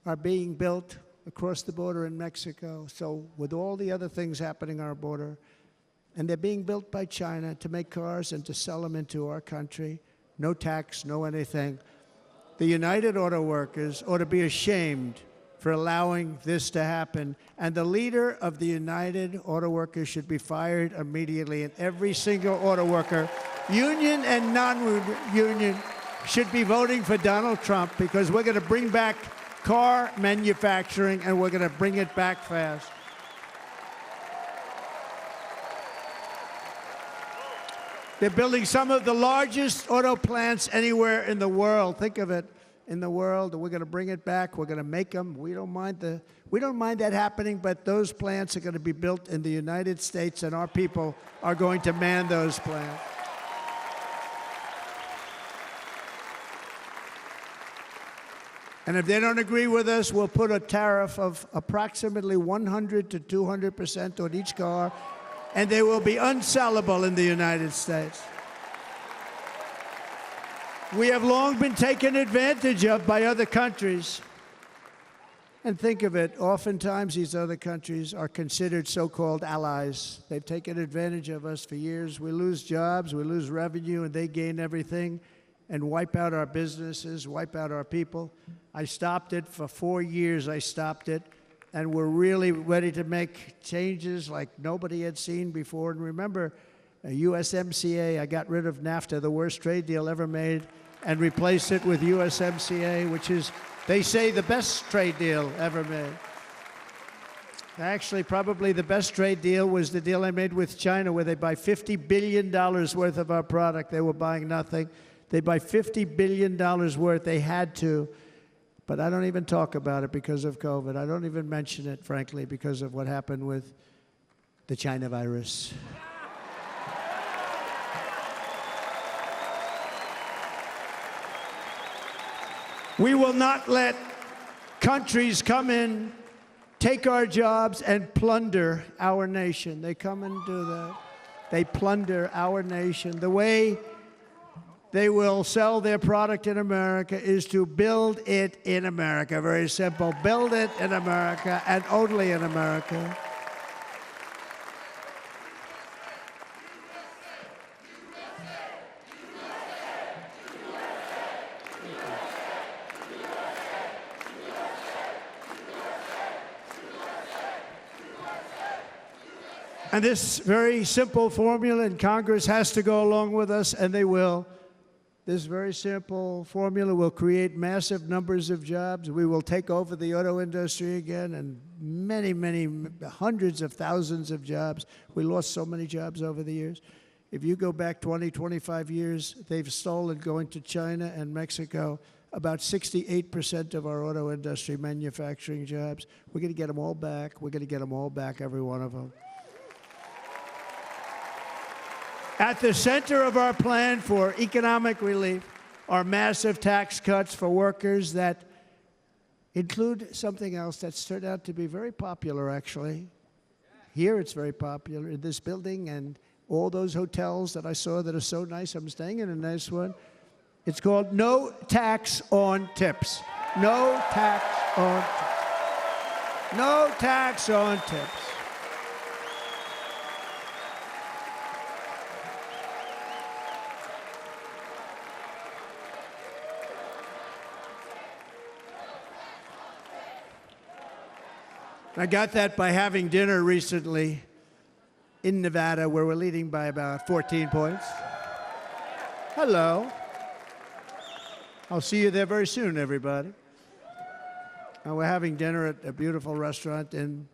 are being built across the border in Mexico. So with all the other things happening on our border, and they're being built by China to make cars and to sell them into our country. No tax, no anything. The United Auto Workers ought to be ashamed for allowing this to happen. And the leader of the United Auto Workers should be fired immediately. And every single auto worker, union and non-union, should be voting for Donald Trump, because we're going to bring back car manufacturing, and we're going to bring it back fast. They're building some of the largest auto plants anywhere in the world. Think of it, in the world. We're going to bring it back. We're going to make them. We don't mind that happening, but those plants are going to be built in the United States, and our people are going to man those plants. And if they don't agree with us, we'll put a tariff of approximately 100 to 200% on each car, and they will be unsellable in the United States. We have long been taken advantage of by other countries. And think of it, oftentimes these other countries are considered so-called allies. They've taken advantage of us for years. We lose jobs, we lose revenue, and they gain everything and wipe out our businesses, wipe out our people. I stopped it for 4 years. I stopped it. And we're really ready to make changes like nobody had seen before. And remember, USMCA, I got rid of NAFTA, the worst trade deal ever made, and replaced it with USMCA, which is, they say, the best trade deal ever made. Actually, probably the best trade deal was the deal I made with China, where they buy $50 billion worth of our product. They were buying nothing. They buy $50 billion worth. They had to. But I don't even talk about it because of COVID. I don't even mention it, frankly, because of what happened with the China virus. We will not let countries come in, take our jobs, and plunder our nation. They come and do that. They plunder our nation. The way they will sell their product in America is to build it in America. Very simple. Build it in America and only in America. And this very simple formula, and Congress has to go along with us, and they will. This very simple formula will create massive numbers of jobs. We will take over the auto industry again, and many, many, hundreds of thousands of jobs. We lost so many jobs over the years. If you go back 20, 25 years, they've stolen, going to China and Mexico, about 68% of our auto industry manufacturing jobs. We're going to get them all back. We're going to get them all back, every one of them. At the center of our plan for economic relief are massive tax cuts for workers that include something else that's turned out to be very popular, actually. Here it's very popular, in this building and all those hotels that I saw that are so nice. I'm staying in a nice one. It's called no tax on tips. No tax on tips. No tax on tips. I got that by having dinner recently in Nevada, where we're leading by about 14 points. Hello. I'll see you there very soon, everybody. And we're having dinner at a beautiful restaurant in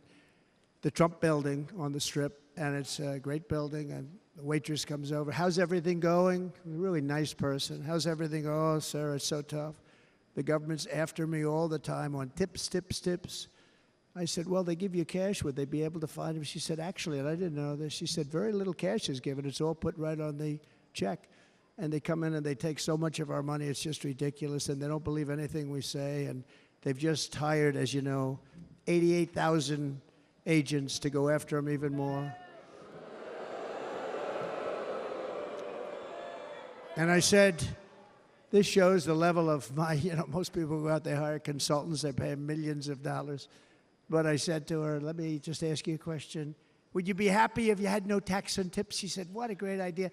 the Trump building on the Strip, and it's a great building, and the waitress comes over. How's everything going? A really nice person. How's everything? Oh, sir, it's so tough. The government's after me all the time on tips, tips, tips. I said, well, they give you cash. Would they be able to find them? She said, actually, and I didn't know this, she said, very little cash is given. It's all put right on the check. And they come in and they take so much of our money, it's just ridiculous, and they don't believe anything we say. And they've just hired, as you know, 88,000 agents to go after them even more. And I said, this shows the level of my, most people go out, they hire consultants, they pay them millions of dollars. But I said to her, let me just ask you a question. Would you be happy if you had no tax on tips? She said, what a great idea.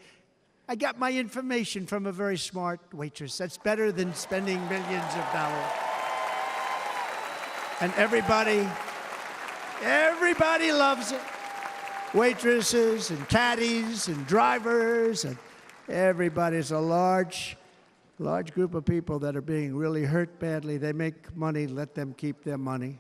I got my information from a very smart waitress. That's better than spending millions of dollars. And everybody loves it. Waitresses and caddies and drivers and everybody's a large group of people that are being really hurt badly. They make money, let them keep their money.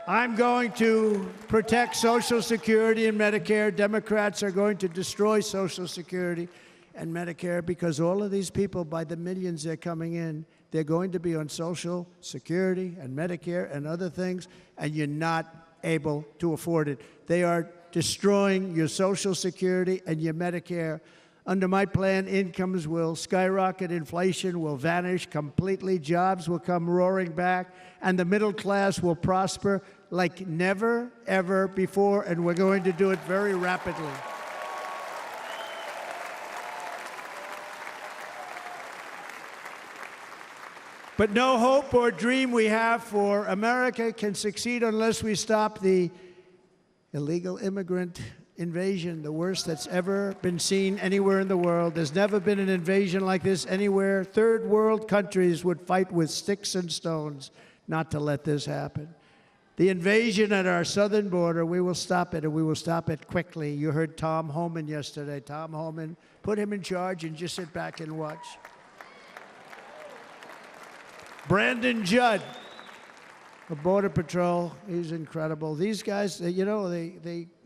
I'm going to protect Social Security and Medicare. Democrats are going to destroy Social Security and Medicare because all of these people, by the millions they're coming in, they're going to be on Social Security and Medicare and other things, and you're not able to afford it. They are destroying your Social Security and your Medicare. Under my plan, incomes will skyrocket, inflation will vanish completely, jobs will come roaring back, and the middle class will prosper like never, ever before, and we're going to do it very rapidly. But no hope or dream we have for America can succeed unless we stop the illegal immigrant invasion, the worst that's ever been seen anywhere in the world. There's never been an invasion like this anywhere. Third world countries would fight with sticks and stones not to let this happen. The invasion at our southern border, we will stop it, and we will stop it quickly. You heard Tom Homan yesterday. Tom Homan, put him in charge and just sit back and watch. Brandon Judd of Border Patrol, he's incredible. These guys, they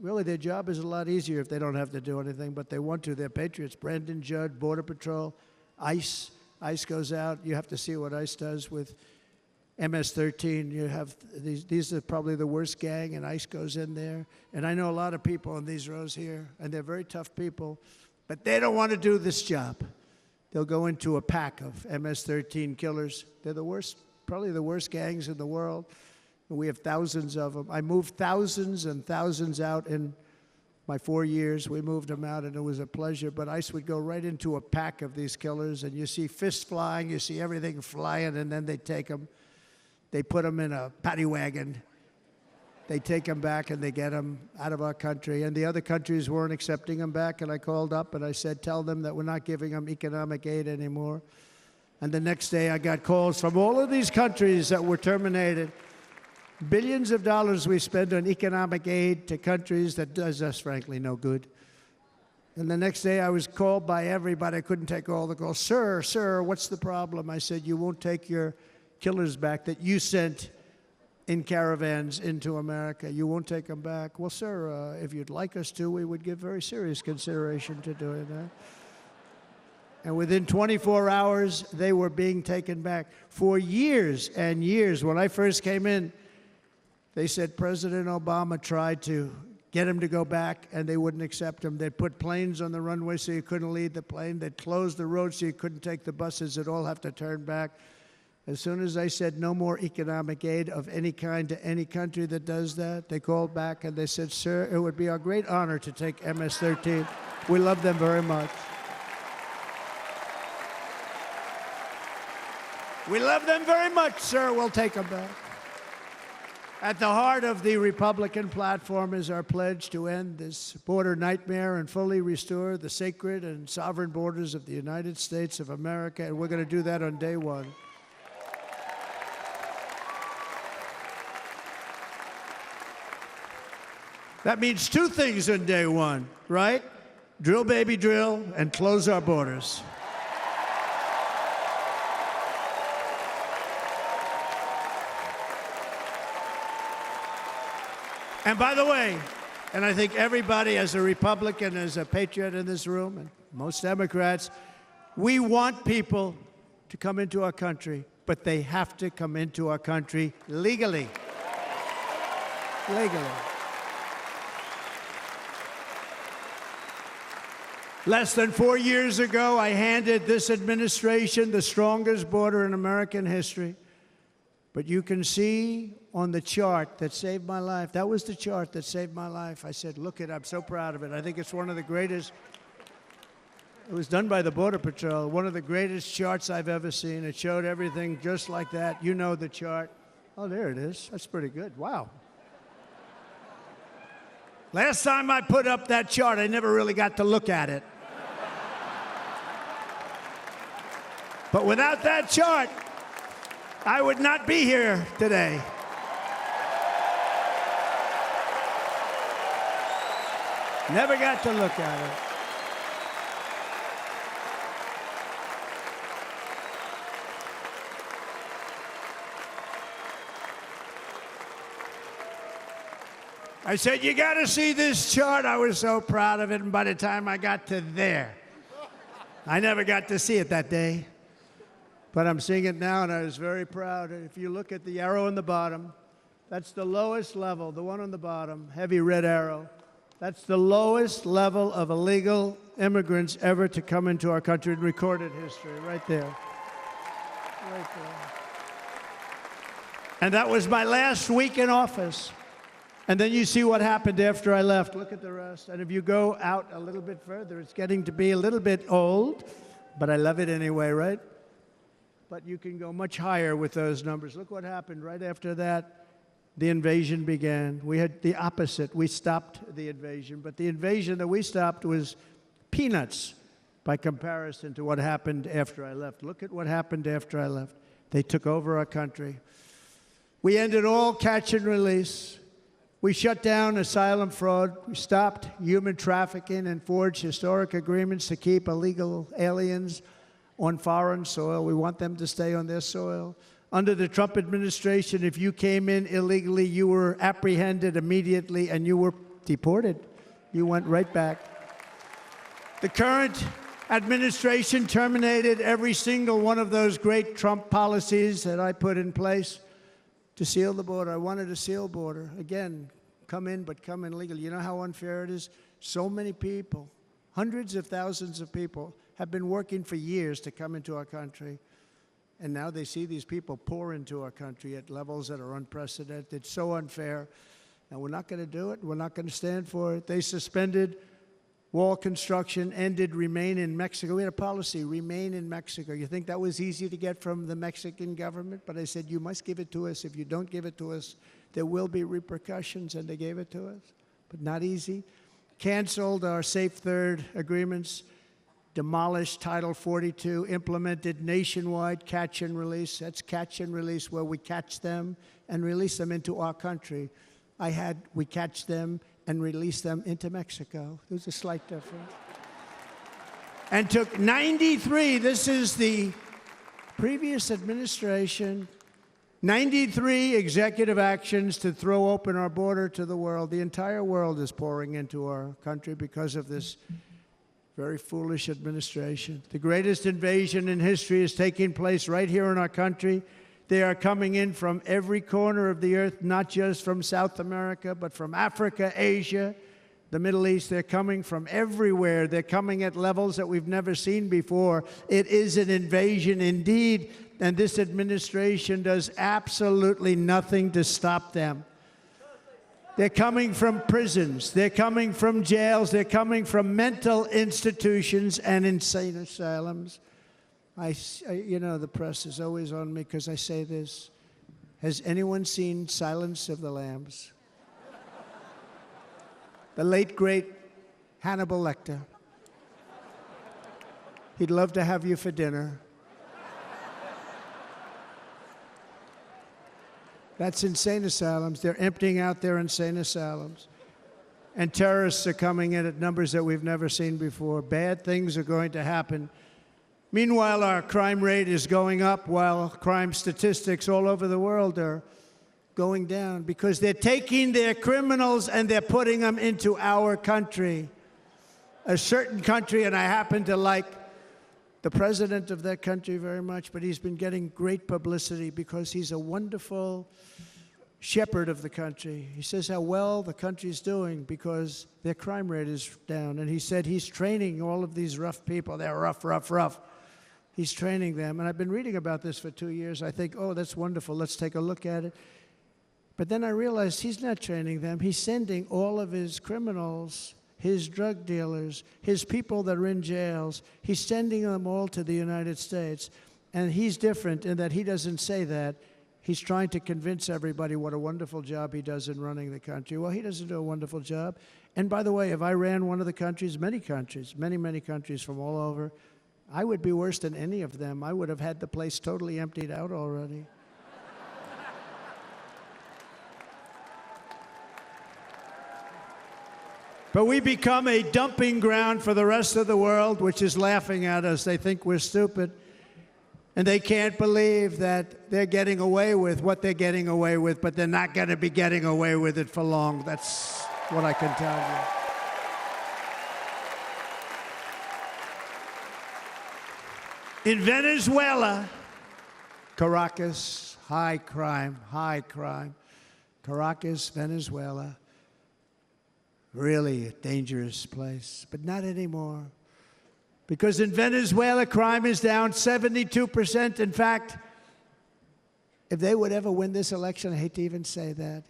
really, their job is a lot easier if they don't have to do anything, but they want to. They're patriots. Brandon Judd, Border Patrol, ICE. ICE goes out. You have to see what ICE does with MS-13. You have these are probably the worst gang, and ICE goes in there. And I know a lot of people in these rows here, and they're very tough people, but they don't want to do this job. They'll go into a pack of MS-13 killers. They're the worst, probably the worst gangs in the world. We have thousands of them. I moved thousands and thousands out in my 4 years. We moved them out, and it was a pleasure. But ICE would go right into a pack of these killers, and you see fists flying, you see everything flying, and then they take them. They put them in a paddy wagon. They take them back, and they get them out of our country. And the other countries weren't accepting them back, and I called up, and I said, tell them that we're not giving them economic aid anymore. And the next day, I got calls from all of these countries that were terminated. Billions of dollars we spend on economic aid to countries that does us, frankly, no good. And the next day, I was called by everybody. I couldn't take all the calls. Sir, what's the problem? I said, you won't take your killers back that you sent in caravans into America. You won't take them back. Well, sir, if you'd like us to, we would give very serious consideration to doing that. And within 24 hours, they were being taken back. For years and years, when I first came in, they said President Obama tried to get him to go back, and they wouldn't accept him. They'd put planes on the runway so you couldn't leave the plane. They'd close the road so you couldn't take the buses. They'd all have to turn back. As soon as I said no more economic aid of any kind to any country that does that, they called back and they said, sir, it would be our great honor to take MS-13. We love them very much. We love them very much, sir. We'll take them back. At the heart of the Republican platform is our pledge to end this border nightmare and fully restore the sacred and sovereign borders of the United States of America, and we're going to do that on day one. That means two things on day one, right? Drill, baby, drill, and close our borders. And by the way, and I think everybody as a Republican, as a patriot in this room, and most Democrats, we want people to come into our country, but they have to come into our country legally. Legally. Less than 4 years ago, I handed this administration the strongest border in American history. But you can see on the chart that saved my life, that was the chart that saved my life. I said, look it, I'm so proud of it. I think it's one of the greatest, it was done by the Border Patrol, one of the greatest charts I've ever seen. It showed everything just like that. You know the chart. Oh, there it is. That's pretty good. Wow. Last time I put up that chart, I never really got to look at it. But without that chart, I would not be here today. Never got to look at it. I said, you got to see this chart. I was so proud of it, and by the time I got to there, I never got to see it that day. But I'm seeing it now, and I was very proud. If you look at the arrow on the bottom, that's the lowest level, the one on the bottom, heavy red arrow. That's the lowest level of illegal immigrants ever to come into our country in recorded history, right there. Right there. And that was my last week in office. And then you see what happened after I left. Look at the rest. And if you go out a little bit further, it's getting to be a little bit old, but I love it anyway, right? But you can go much higher with those numbers. Look what happened right after that. The invasion began. We had the opposite. We stopped the invasion. But the invasion that we stopped was peanuts by comparison to what happened after I left. Look at what happened after I left. They took over our country. We ended all catch and release. We shut down asylum fraud. We stopped human trafficking and forged historic agreements to keep illegal aliens on foreign soil. We want them to stay on their soil. Under the Trump administration, if you came in illegally, you were apprehended immediately and you were deported. You went right back. The current administration terminated every single one of those great Trump policies that I put in place to seal the border. I wanted a sealed border. Again, come in, but come in legally. You know how unfair it is? So many people, hundreds of thousands of people, have been working for years to come into our country. And now they see these people pour into our country at levels that are unprecedented. It's so unfair. And we're not going to do it. We're not going to stand for it. They suspended wall construction, ended remain in Mexico. We had a policy, remain in Mexico. You think that was easy to get from the Mexican government? But I said, you must give it to us. If you don't give it to us, there will be repercussions. And they gave it to us. But not easy. Canceled our Safe Third agreements. Demolished Title 42, implemented nationwide catch and release. That's catch and release, where we catch them and release them into our country. We catch them and release them into Mexico. There's a slight difference. And took 93, this is the previous administration, 93 executive actions to throw open our border to the world. The entire world is pouring into our country because of this very foolish administration. The greatest invasion in history is taking place right here in our country. They are coming in from every corner of the earth, not just from South America, but from Africa, Asia, the Middle East. They're coming from everywhere. They're coming at levels that we've never seen before. It is an invasion indeed, and this administration does absolutely nothing to stop them. They're coming from prisons. They're coming from jails. They're coming from mental institutions and insane asylums. You know, the press is always on me because I say this. Has anyone seen Silence of the Lambs? The late, great Hannibal Lecter. He'd love to have you for dinner. That's insane asylums. They're emptying out their insane asylums. And terrorists are coming in at numbers that we've never seen before. Bad things are going to happen. Meanwhile, our crime rate is going up while crime statistics all over the world are going down because they're taking their criminals and they're putting them into our country. A certain country, and I happen to like the president of that country very much, but he's been getting great publicity because he's a wonderful shepherd of the country. He says how well the country's doing because their crime rate is down. And he said he's training all of these rough people. They're rough, rough, rough. He's training them. And I've been reading about this for 2 years. I think, oh, that's wonderful. Let's take a look at it. But then I realized he's not training them. He's sending all of his criminals, his drug dealers, his people that are in jails, he's sending them all to the United States. And he's different in that he doesn't say that. He's trying to convince everybody what a wonderful job he does in running the country. Well, he doesn't do a wonderful job. And by the way, if I ran one of the countries, many countries, many countries from all over, I would be worse than any of them. I would have had the place totally emptied out already. But we become a dumping ground for the rest of the world, which is laughing at us. They think we're stupid. And they can't believe that they're getting away with what they're getting away with, but they're not going to be getting away with it for long. That's what I can tell you. In Venezuela, Caracas, high crime. Caracas, Venezuela. Really a dangerous place, but not anymore. Because in Venezuela, crime is down 72%. In fact, if they would ever win this election, I hate to even say that,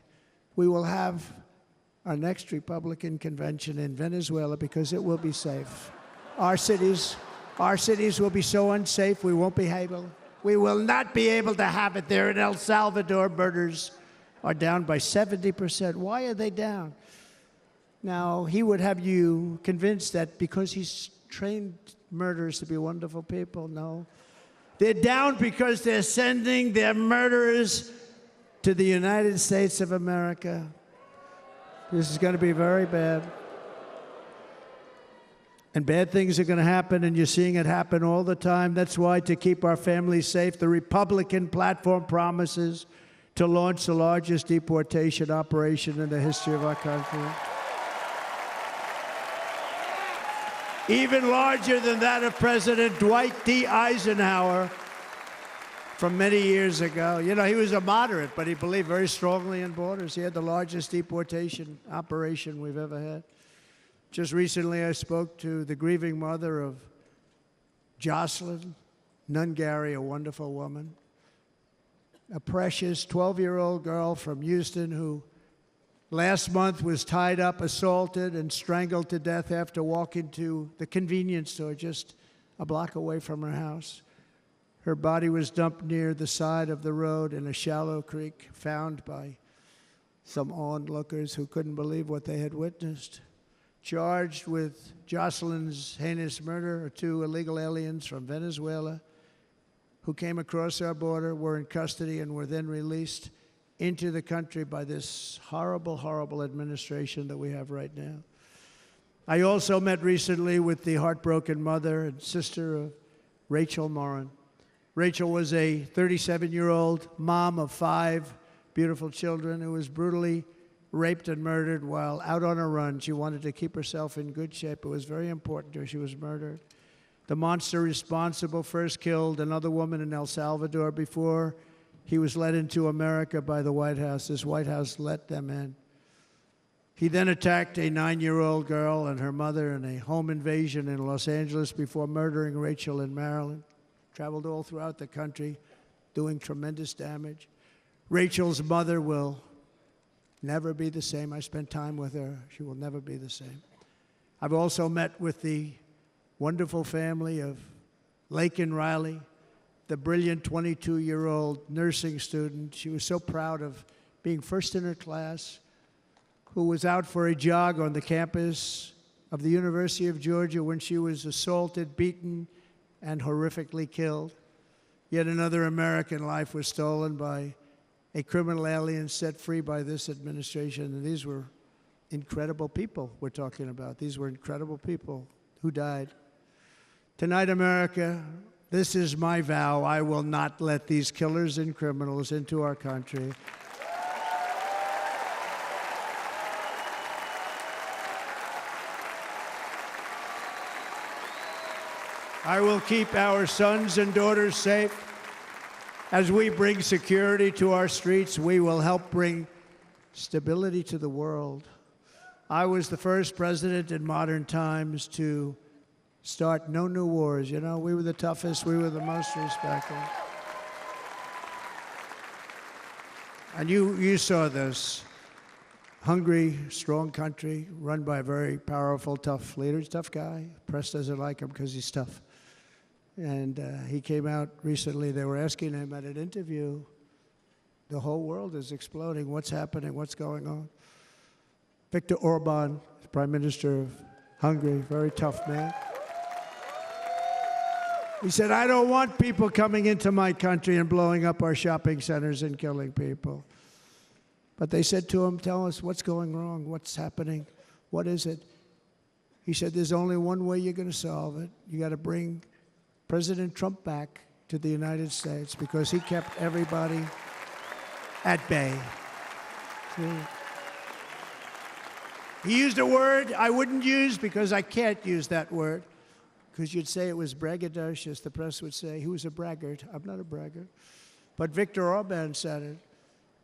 we will have our next Republican convention in Venezuela because it will be safe. Our cities will be so unsafe, we will not be able to have it there. In El Salvador, murders are down by 70%. Why are they down? Now, he would have you convinced that because he's trained murderers to be wonderful people. No. They're down because they're sending their murderers to the United States of America. This is going to be very bad. And bad things are going to happen, and you're seeing it happen all the time. That's why, to keep our families safe, the Republican platform promises to launch the largest deportation operation in the history of our country. Even larger than that of President Dwight D. Eisenhower from many years ago. You know, he was a moderate, but he believed very strongly in borders. He had the largest deportation operation we've ever had. Just recently, I spoke to the grieving mother of Jocelyn Nungary, a wonderful woman, a precious 12-year-old girl from Houston who last month was tied up, assaulted, and strangled to death after walking to the convenience store just a block away from her house. Her body was dumped near the side of the road in a shallow creek, found by some onlookers who couldn't believe what they had witnessed. Charged with Jocelyn's heinous murder are 2 illegal aliens from Venezuela who came across our border, were in custody, and were then released into the country by this horrible, horrible administration that we have right now. I also met recently with the heartbroken mother and sister of Rachel Morin. Rachel was a 37-year-old mom of 5 beautiful children who was brutally raped and murdered while out on a run. She wanted to keep herself in good shape. It was very important to her. She was murdered. The monster responsible first killed another woman in El Salvador before he was led into America by the White House. This White House let them in. He then attacked a 9-year-old girl and her mother in a home invasion in Los Angeles before murdering Rachel in Maryland. Traveled all throughout the country, doing tremendous damage. Rachel's mother will never be the same. I spent time with her. She will never be the same. I've also met with the wonderful family of Laken Riley, the brilliant 22-year-old nursing student. She was so proud of being first in her class, who was out for a jog on the campus of the University of Georgia when she was assaulted, beaten, and horrifically killed. Yet another American life was stolen by a criminal alien set free by this administration. And these were incredible people we're talking about. These were incredible people who died. Tonight, America, this is my vow. I will not let these killers and criminals into our country. I will keep our sons and daughters safe. As we bring security to our streets, we will help bring stability to the world. I was the first president in modern times to start no new wars. You know, we were the toughest, we were the most respected. And you saw this. Hungry, strong country, run by a very powerful, tough leader. He's a tough guy. Press doesn't like him because he's tough. And he came out recently. They were asking him at an interview, the whole world is exploding. What's happening? What's going on? Viktor Orban, Prime Minister of Hungary, very tough man. He said, I don't want people coming into my country and blowing up our shopping centers and killing people. But they said to him, tell us what's going wrong, what's happening, what is it? He said, there's only one way you're going to solve it. You got to bring President Trump back to the United States because he kept everybody at bay. He used a word I wouldn't use because I can't use that word, because you'd say it was braggadocious. The press would say he was a braggart. I'm not a braggart. But Viktor Orban said it.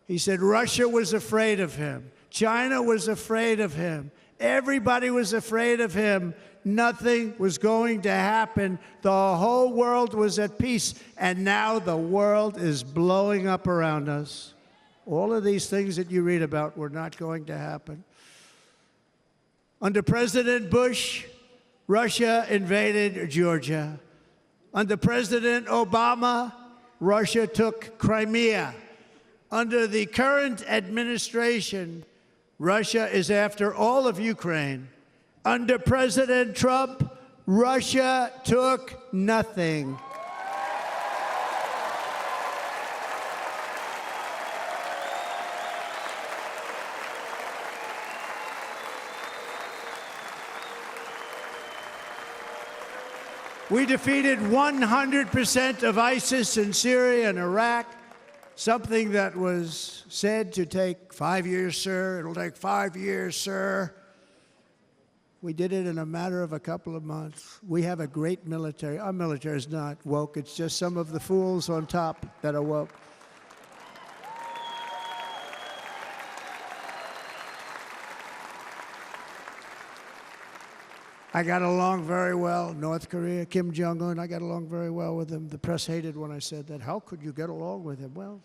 He said Russia was afraid of him. China was afraid of him. Everybody was afraid of him. Nothing was going to happen. The whole world was at peace. And now the world is blowing up around us. All of these things that you read about were not going to happen. Under President Bush, Russia invaded Georgia. Under President Obama, Russia took Crimea. Under the current administration, Russia is after all of Ukraine. Under President Trump, Russia took nothing. We defeated 100% of ISIS in Syria and Iraq, something that was said to take 5 years, sir. It'll take 5 years, sir. We did it in a matter of a couple of months. We have a great military. Our military is not woke. It's just some of the fools on top that are woke. I got along very well. North Korea, Kim Jong-un, I got along very well with him. The press hated when I said that. How could you get along with him? Well,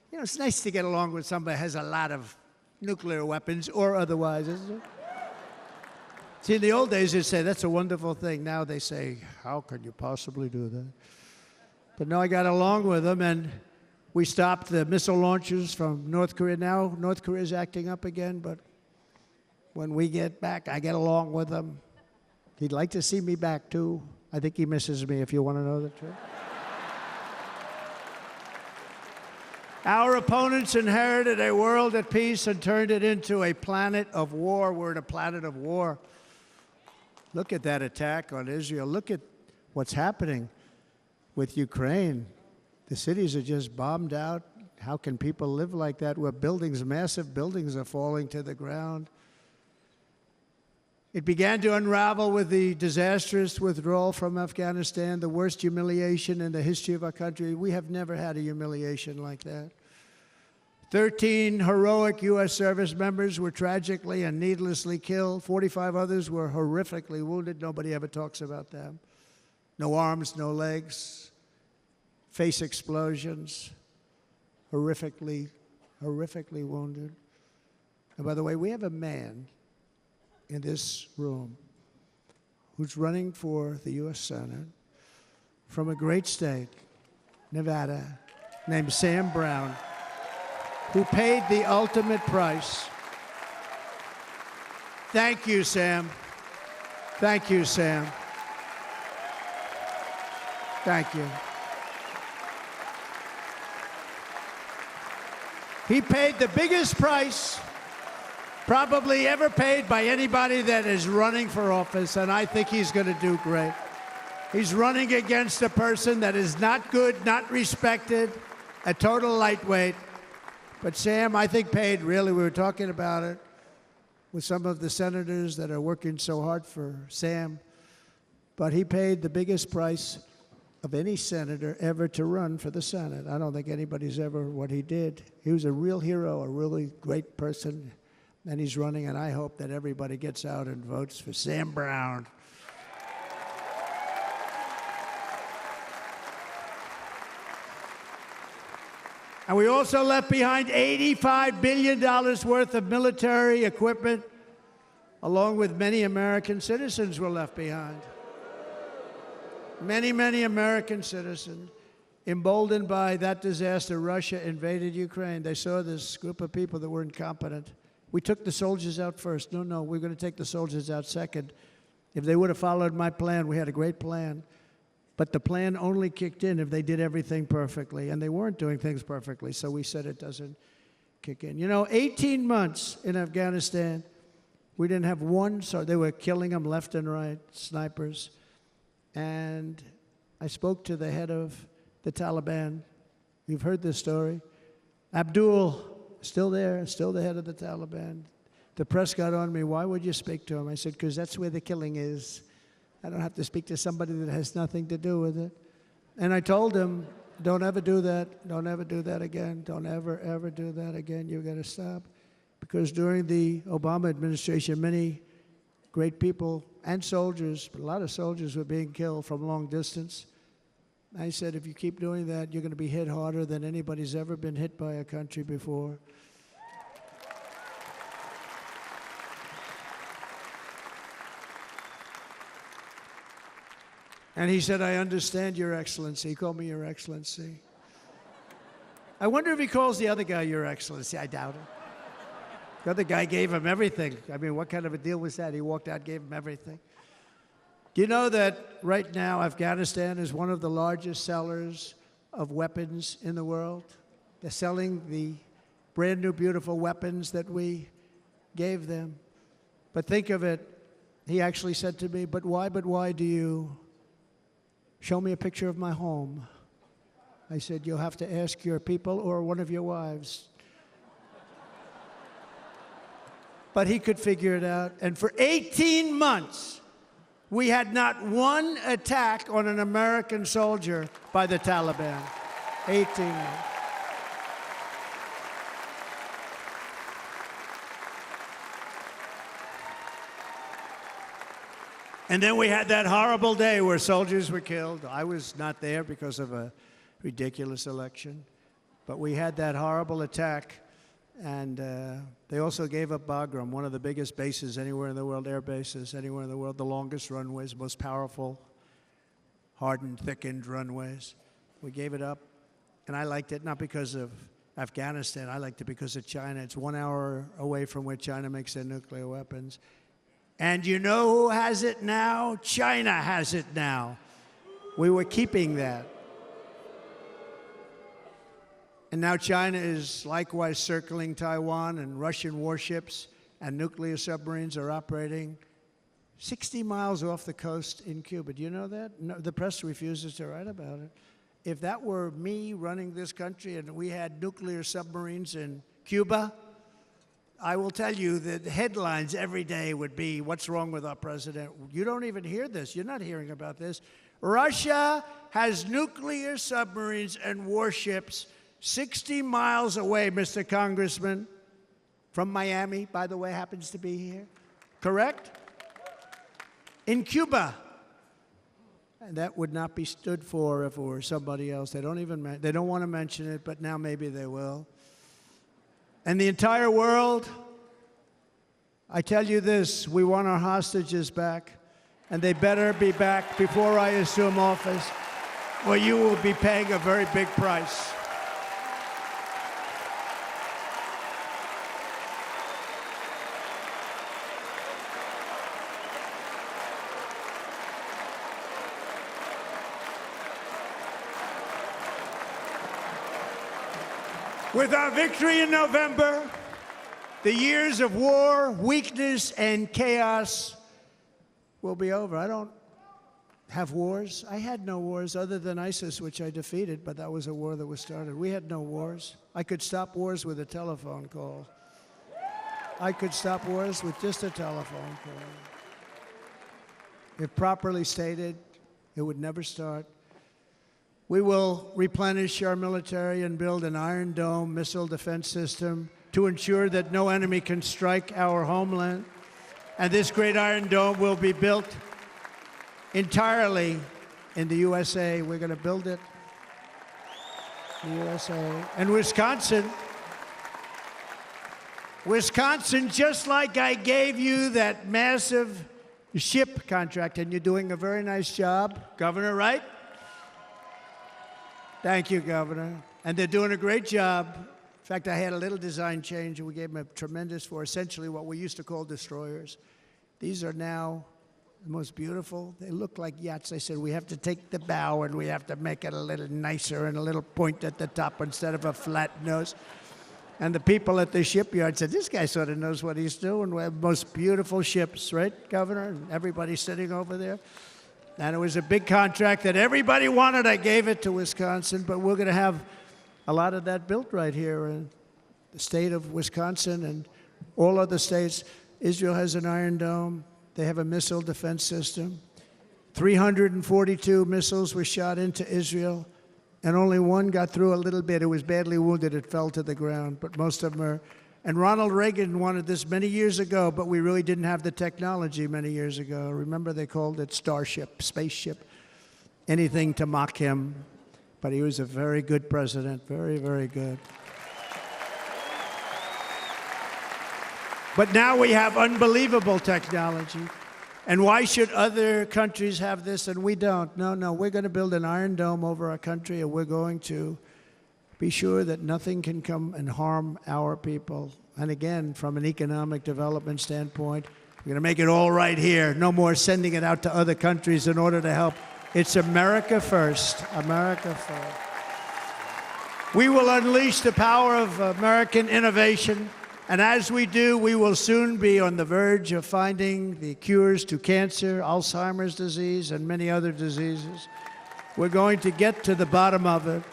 you know, it's nice to get along with somebody who has a lot of nuclear weapons or otherwise, isn't it? See, in the old days, they'd say, that's a wonderful thing. Now they say, how could you possibly do that? But no, I got along with him, and we stopped the missile launches from North Korea. Now North Korea is acting up again, but when we get back, I get along with him. He'd like to see me back, too. I think he misses me, if you want to know the truth. Our opponents inherited a world at peace and turned it into a planet of war. We're in a planet of war. Look at that attack on Israel. Look at what's happening with Ukraine. The cities are just bombed out. How can people live like that where buildings, massive buildings, are falling to the ground? It began to unravel with the disastrous withdrawal from Afghanistan, the worst humiliation in the history of our country. We have never had a humiliation like that. 13 heroic U.S. service members were tragically and needlessly killed. 45 others were horrifically wounded. Nobody ever talks about them. No arms, no legs, face explosions, horrifically wounded. And by the way, we have a man in this room who's running for the U.S. Senate from a great state, Nevada, named Sam Brown, who paid the ultimate price. Thank you, Sam. Thank you, Sam. Thank you. He paid the biggest price probably ever paid by anybody that is running for office, and I think he's going to do great. He's running against a person that is not good, not respected, a total lightweight. But Sam, I think, paid, really, we were talking about it with some of the senators that are working so hard for Sam, but he paid the biggest price of any senator ever to run for the Senate. I don't think anybody's ever what he did. He was a real hero, a really great person, and he's running, and I hope that everybody gets out and votes for Sam Brown. And we also left behind $85 billion worth of military equipment, along with many American citizens were left behind. Many, many American citizens, emboldened by that disaster, Russia invaded Ukraine. They saw this group of people that were incompetent. We took the soldiers out first. No, we're going to take the soldiers out second. If they would have followed my plan, we had a great plan. But the plan only kicked in if they did everything perfectly, and they weren't doing things perfectly, so we said it doesn't kick in. You know, 18 months in Afghanistan, we didn't have one, so they were killing them left and right, snipers. And I spoke to the head of the Taliban. You've heard this story. Abdul, still there, still the head of the Taliban. The press got on me, why would you speak to him? I said, because that's where the killing is. I don't have to speak to somebody that has nothing to do with it. And I told him, don't ever do that. Don't ever do that again. Don't ever do that again. You've got to stop. Because during the Obama administration, many great people and soldiers, but a lot of soldiers were being killed from long distance. I said, if you keep doing that, you're going to be hit harder than anybody's ever been hit by a country before. And he said, I understand, Your Excellency. He called me Your Excellency. I wonder if he calls the other guy Your Excellency. I doubt it. The other guy gave him everything. I mean, what kind of a deal was that? He walked out, gave him everything. Do you know that right now Afghanistan is one of the largest sellers of weapons in the world? They're selling the brand new, beautiful weapons that we gave them. But think of it. He actually said to me, but why do you show me a picture of my home? I said, you'll have to ask your people or one of your wives. But he could figure it out. And for 18 months, we had not one attack on an American soldier by the Taliban. 18 months. And then we had that horrible day where soldiers were killed. I was not there because of a ridiculous election. But we had that horrible attack. And they also gave up Bagram, one of the biggest bases anywhere in the world, air bases anywhere in the world, the longest runways, most powerful, hardened, thickened runways. We gave it up. And I liked it not because of Afghanistan. I liked it because of China. It's 1 hour away from where China makes their nuclear weapons. And you know who has it now? China has it now. We were keeping that. And now China is likewise circling Taiwan, and Russian warships and nuclear submarines are operating 60 miles off the coast in Cuba. Do you know that? No, the press refuses to write about it. If that were me running this country and we had nuclear submarines in Cuba, I will tell you that the headlines every day would be, what's wrong with our president? You don't even hear this. You're not hearing about this. Russia has nuclear submarines and warships 60 miles away, Mr. Congressman, from Miami, by the way, happens to be here. Correct? In Cuba. And that would not be stood for if it were somebody else. They don't want to mention it, but now maybe they will. And the entire world, I tell you this, we want our hostages back, and they better be back before I assume office. Well, you will be paying a very big price. With our victory in November, the years of war, weakness, and chaos will be over. I don't have wars. I had no wars other than ISIS, which I defeated, but that was a war that was started. We had no wars. I could stop wars with a telephone call. I could stop wars with just a telephone call. If properly stated, it would never start. We will replenish our military and build an Iron Dome missile defense system to ensure that no enemy can strike our homeland. And this great Iron Dome will be built entirely in the USA. We're going to build it in the USA. And Wisconsin, just like I gave you that massive ship contract, and you're doing a very nice job, Governor, right? Thank you, Governor. And they're doing a great job. In fact, I had a little design change, and we gave them a tremendous for essentially what we used to call destroyers. These are now the most beautiful. They look like yachts. I said, we have to take the bow, and we have to make it a little nicer and a little point at the top instead of a flat nose. And the people at the shipyard said, this guy sort of knows what he's doing. We have the most beautiful ships, right, Governor? And everybody sitting over there. And it was a big contract that everybody wanted. I gave it to Wisconsin, but we're going to have a lot of that built right here in the state of Wisconsin and all other states. Israel has an Iron Dome. They have a missile defense system. 342 missiles were shot into Israel, and only one got through a little bit. It was badly wounded. It fell to the ground, but most of them are. And Ronald Reagan wanted this many years ago, but we really didn't have the technology many years ago. Remember, they called it Starship, spaceship, anything to mock him. But he was a very good president, very, very good. But now we have unbelievable technology. And why should other countries have this and we don't? No, we're going to build an Iron Dome over our country, and we're going to be sure that nothing can come and harm our people. And again, from an economic development standpoint, we're going to make it all right here. No more sending it out to other countries in order to help. It's America first. America first. We will unleash the power of American innovation. And as we do, we will soon be on the verge of finding the cures to cancer, Alzheimer's disease, and many other diseases. We're going to get to the bottom of it.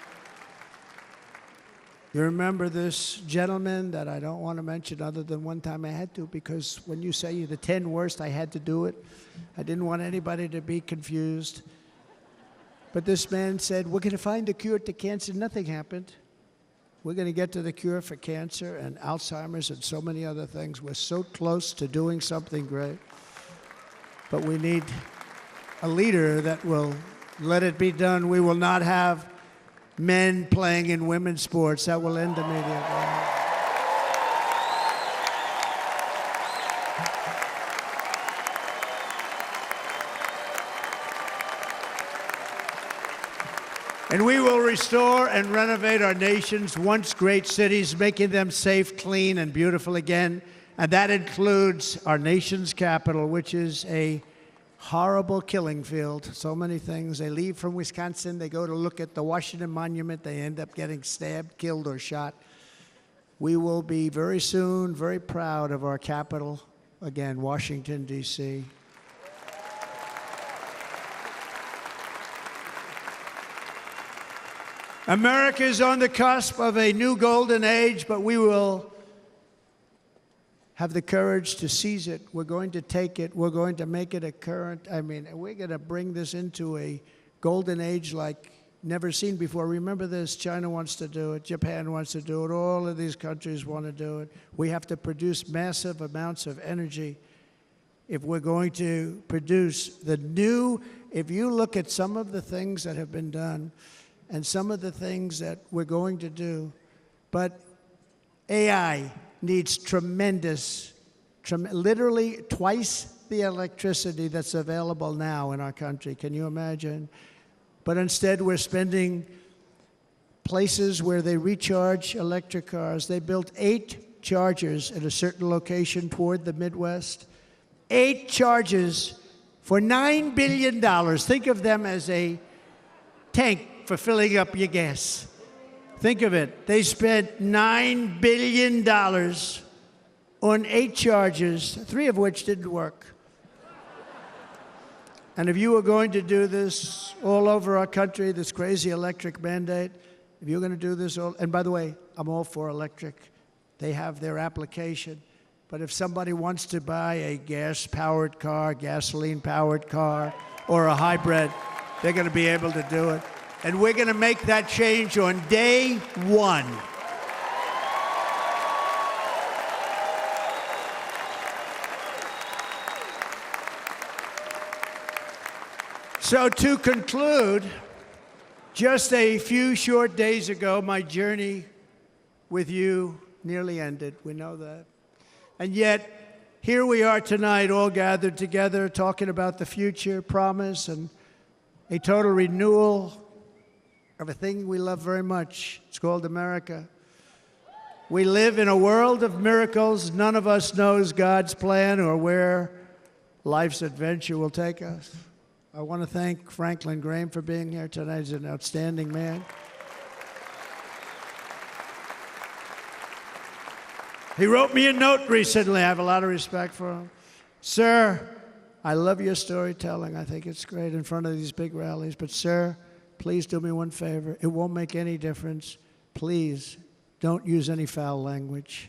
You remember this gentleman that I don't want to mention other than one time I had to, because when you say the 10 worst, I had to do it. I didn't want anybody to be confused. But this man said, we're going to find a cure to cancer. Nothing happened. We're going to get to the cure for cancer and Alzheimer's and so many other things. We're so close to doing something great. But we need a leader that will let it be done. We will not have men playing in women's sports. That will end immediately. And we will restore and renovate our nation's once great cities, making them safe, clean, and beautiful again. And that includes our nation's capital, which is a horrible killing field. So many things. They leave from Wisconsin, they go to look at the Washington Monument, they end up getting stabbed, killed, or shot. We will be very soon very proud of our capital, again, Washington, D.C. America is on the cusp of a new golden age, but we will have the courage to seize it. We're going to take it. We're going to make it a current. We're going to bring this into a golden age like never seen before. Remember this, China wants to do it. Japan wants to do it. All of these countries want to do it. We have to produce massive amounts of energy if we're going to produce the new. If you look at some of the things that have been done and some of the things that we're going to do, but AI needs literally twice the electricity that's available now in our country. Can you imagine? But instead, we're spending places where they recharge electric cars. They built 8 chargers at a certain location toward the Midwest. 8 chargers for $9 billion. Think of them as a tank for filling up your gas. Think of it. They spent $9 billion on 8 chargers, 3 of which didn't work. And if you were going to do this all over our country, this crazy electric mandate, if you're going to do this all, and by the way, I'm all for electric. They have their application. But if somebody wants to buy a gas-powered car, gasoline-powered car, or a hybrid, they're going to be able to do it. And we're going to make that change on day 1. So to conclude, just a few short days ago, my journey with you nearly ended. We know that. And yet, here we are tonight, all gathered together, talking about the future, promise, and a total renewal of a thing we love very much. It's called America. We live in a world of miracles. None of us knows God's plan or where life's adventure will take us. I want to thank Franklin Graham for being here tonight. He's an outstanding man. He wrote me a note recently. I have a lot of respect for him. Sir, I love your storytelling. I think it's great in front of these big rallies. But sir, please do me one favor. It won't make any difference. Please don't use any foul language.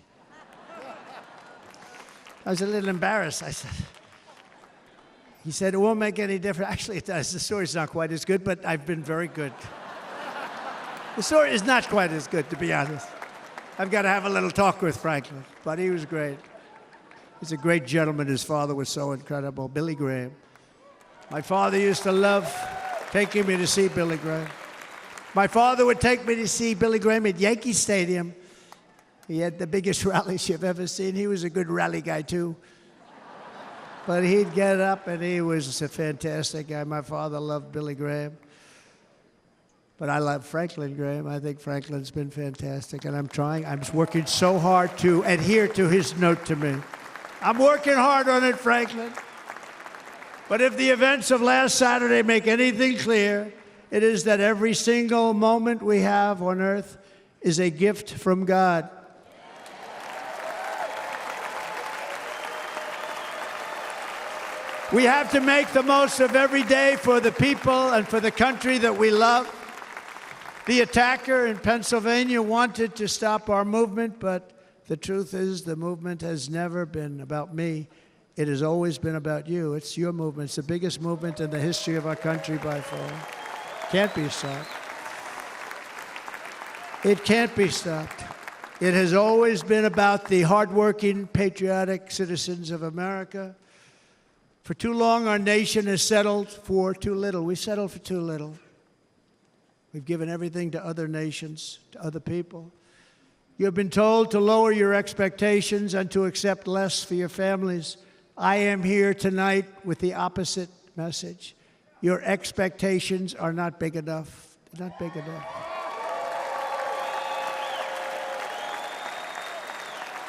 I was a little embarrassed. I said, he said, it won't make any difference. Actually, it does. The story's not quite as good, but I've been very good. The story is not quite as good, to be honest. I've got to have a little talk with Franklin, but he was great. He's a great gentleman. His father was so incredible, Billy Graham. My father used to love taking me to see Billy Graham. My father would take me to see Billy Graham at Yankee Stadium. He had the biggest rallies you've ever seen. He was a good rally guy, too. But he'd get up, and he was a fantastic guy. My father loved Billy Graham. But I love Franklin Graham. I think Franklin's been fantastic, and I'm working so hard to adhere to his note to me. I'm working hard on it, Franklin. But if the events of last Saturday make anything clear, it is that every single moment we have on earth is a gift from God. We have to make the most of every day for the people and for the country that we love. The attacker in Pennsylvania wanted to stop our movement, but the truth is the movement has never been about me. It has always been about you. It's your movement. It's the biggest movement in the history of our country by far. Can't be stopped. It can't be stopped. It has always been about the hardworking, patriotic citizens of America. For too long, our nation has settled for too little. We settled for too little. We've given everything to other nations, to other people. You've been told to lower your expectations and to accept less for your families. I am here tonight with the opposite message. Your expectations are not big enough. They're not big enough.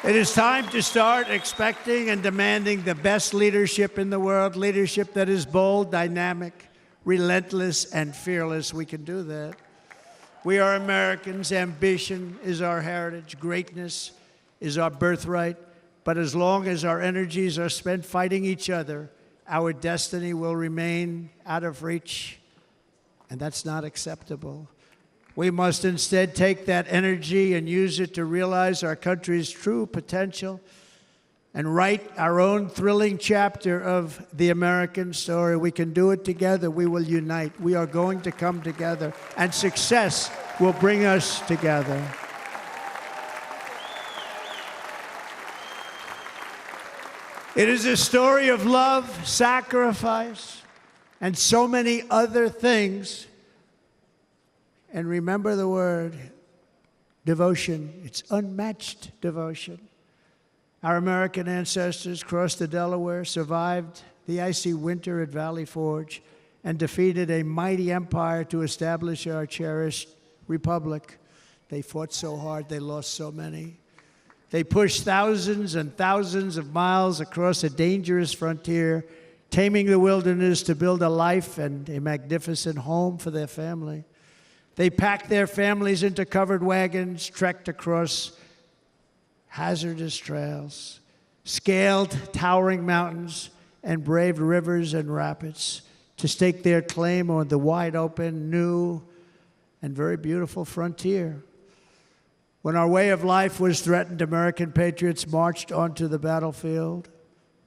It is time to start expecting and demanding the best leadership in the world, leadership that is bold, dynamic, relentless, and fearless. We can do that. We are Americans. Ambition is our heritage. Greatness is our birthright. But as long as our energies are spent fighting each other, our destiny will remain out of reach, and that's not acceptable. We must instead take that energy and use it to realize our country's true potential and write our own thrilling chapter of the American story. We can do it together. We will unite. We are going to come together, and success will bring us together. It is a story of love, sacrifice, and so many other things. And remember the word, devotion. It's unmatched devotion. Our American ancestors crossed the Delaware, survived the icy winter at Valley Forge, and defeated a mighty empire to establish our cherished republic. They fought so hard, they lost so many. They pushed thousands and thousands of miles across a dangerous frontier, taming the wilderness to build a life and a magnificent home for their family. They packed their families into covered wagons, trekked across hazardous trails, scaled towering mountains, and braved rivers and rapids to stake their claim on the wide open, new, and very beautiful frontier. When our way of life was threatened, American patriots marched onto the battlefield,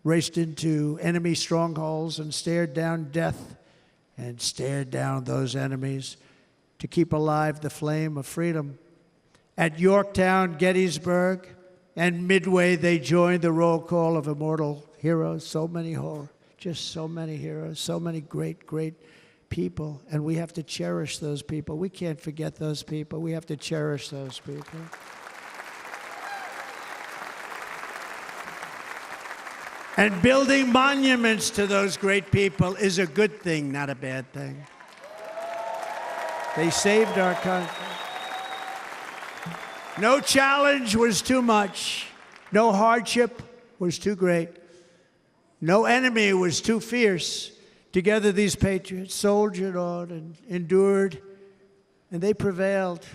raced into enemy strongholds, and stared down death and stared down those enemies to keep alive the flame of freedom. At Yorktown, Gettysburg, and Midway, they joined the roll call of immortal heroes. So many heroes, so many great, great people. And we have to cherish those people. We can't forget those people. We have to cherish those people. And building monuments to those great people is a good thing, not a bad thing. They saved our country. No challenge was too much. No hardship was too great. No enemy was too fierce. Together, these patriots soldiered on and endured, and they prevailed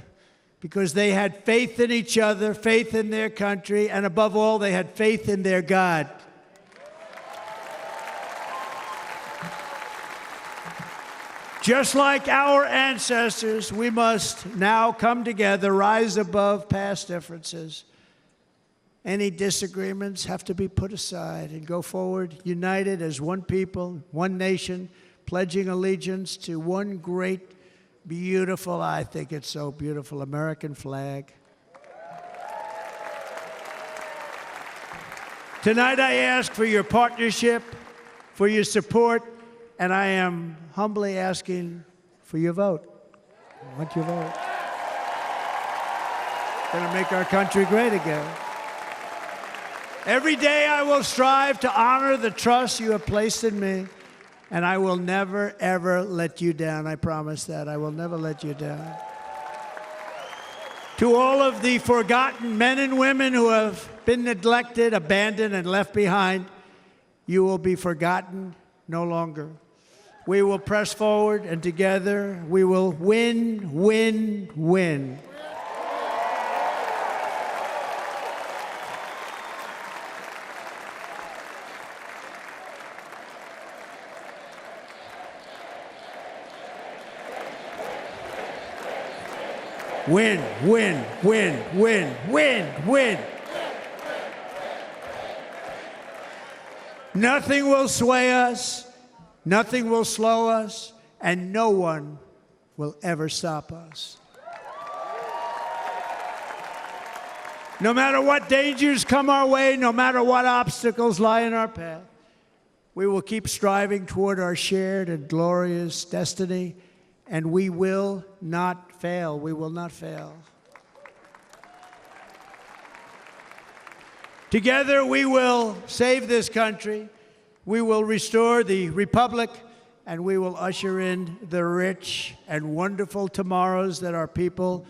because they had faith in each other, faith in their country, and above all, they had faith in their God. Just like our ancestors, we must now come together, rise above past differences. Any disagreements have to be put aside and go forward, united as one people, one nation, pledging allegiance to one great, beautiful, I think it's so beautiful, American flag. Tonight I ask for your partnership, for your support, and I am humbly asking for your vote. I want your vote. Going to make our country great again. Every day I will strive to honor the trust you have placed in me, and I will never, ever let you down. I promise that. I will never let you down. To all of the forgotten men and women who have been neglected, abandoned, and left behind, you will be forgotten no longer. We will press forward, and together we will win, win, win. Win, win, win, win, win, win. Nothing will sway us, nothing will slow us, and no one will ever stop us. No matter what dangers come our way, no matter what obstacles lie in our path, we will keep striving toward our shared and glorious destiny, and we will not fail. We will not fail. Together, we will save this country, we will restore the republic, and we will usher in the rich and wonderful tomorrows that our people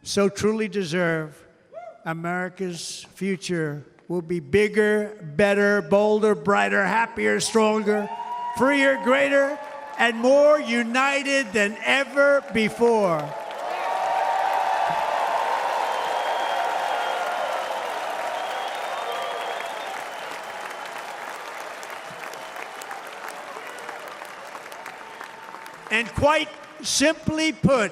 so truly deserve. America's future will be bigger, better, bolder, brighter, happier, stronger, freer, greater, and more united than ever before. And quite simply put,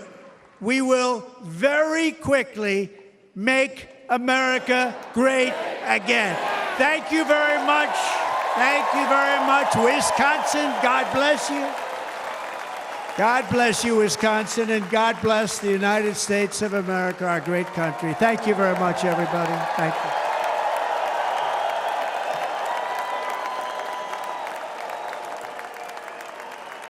we will very quickly make America great again. Thank you very much. Thank you very much, Wisconsin. God bless you. God bless you, Wisconsin, and God bless the United States of America, our great country. Thank you very much, everybody. Thank you.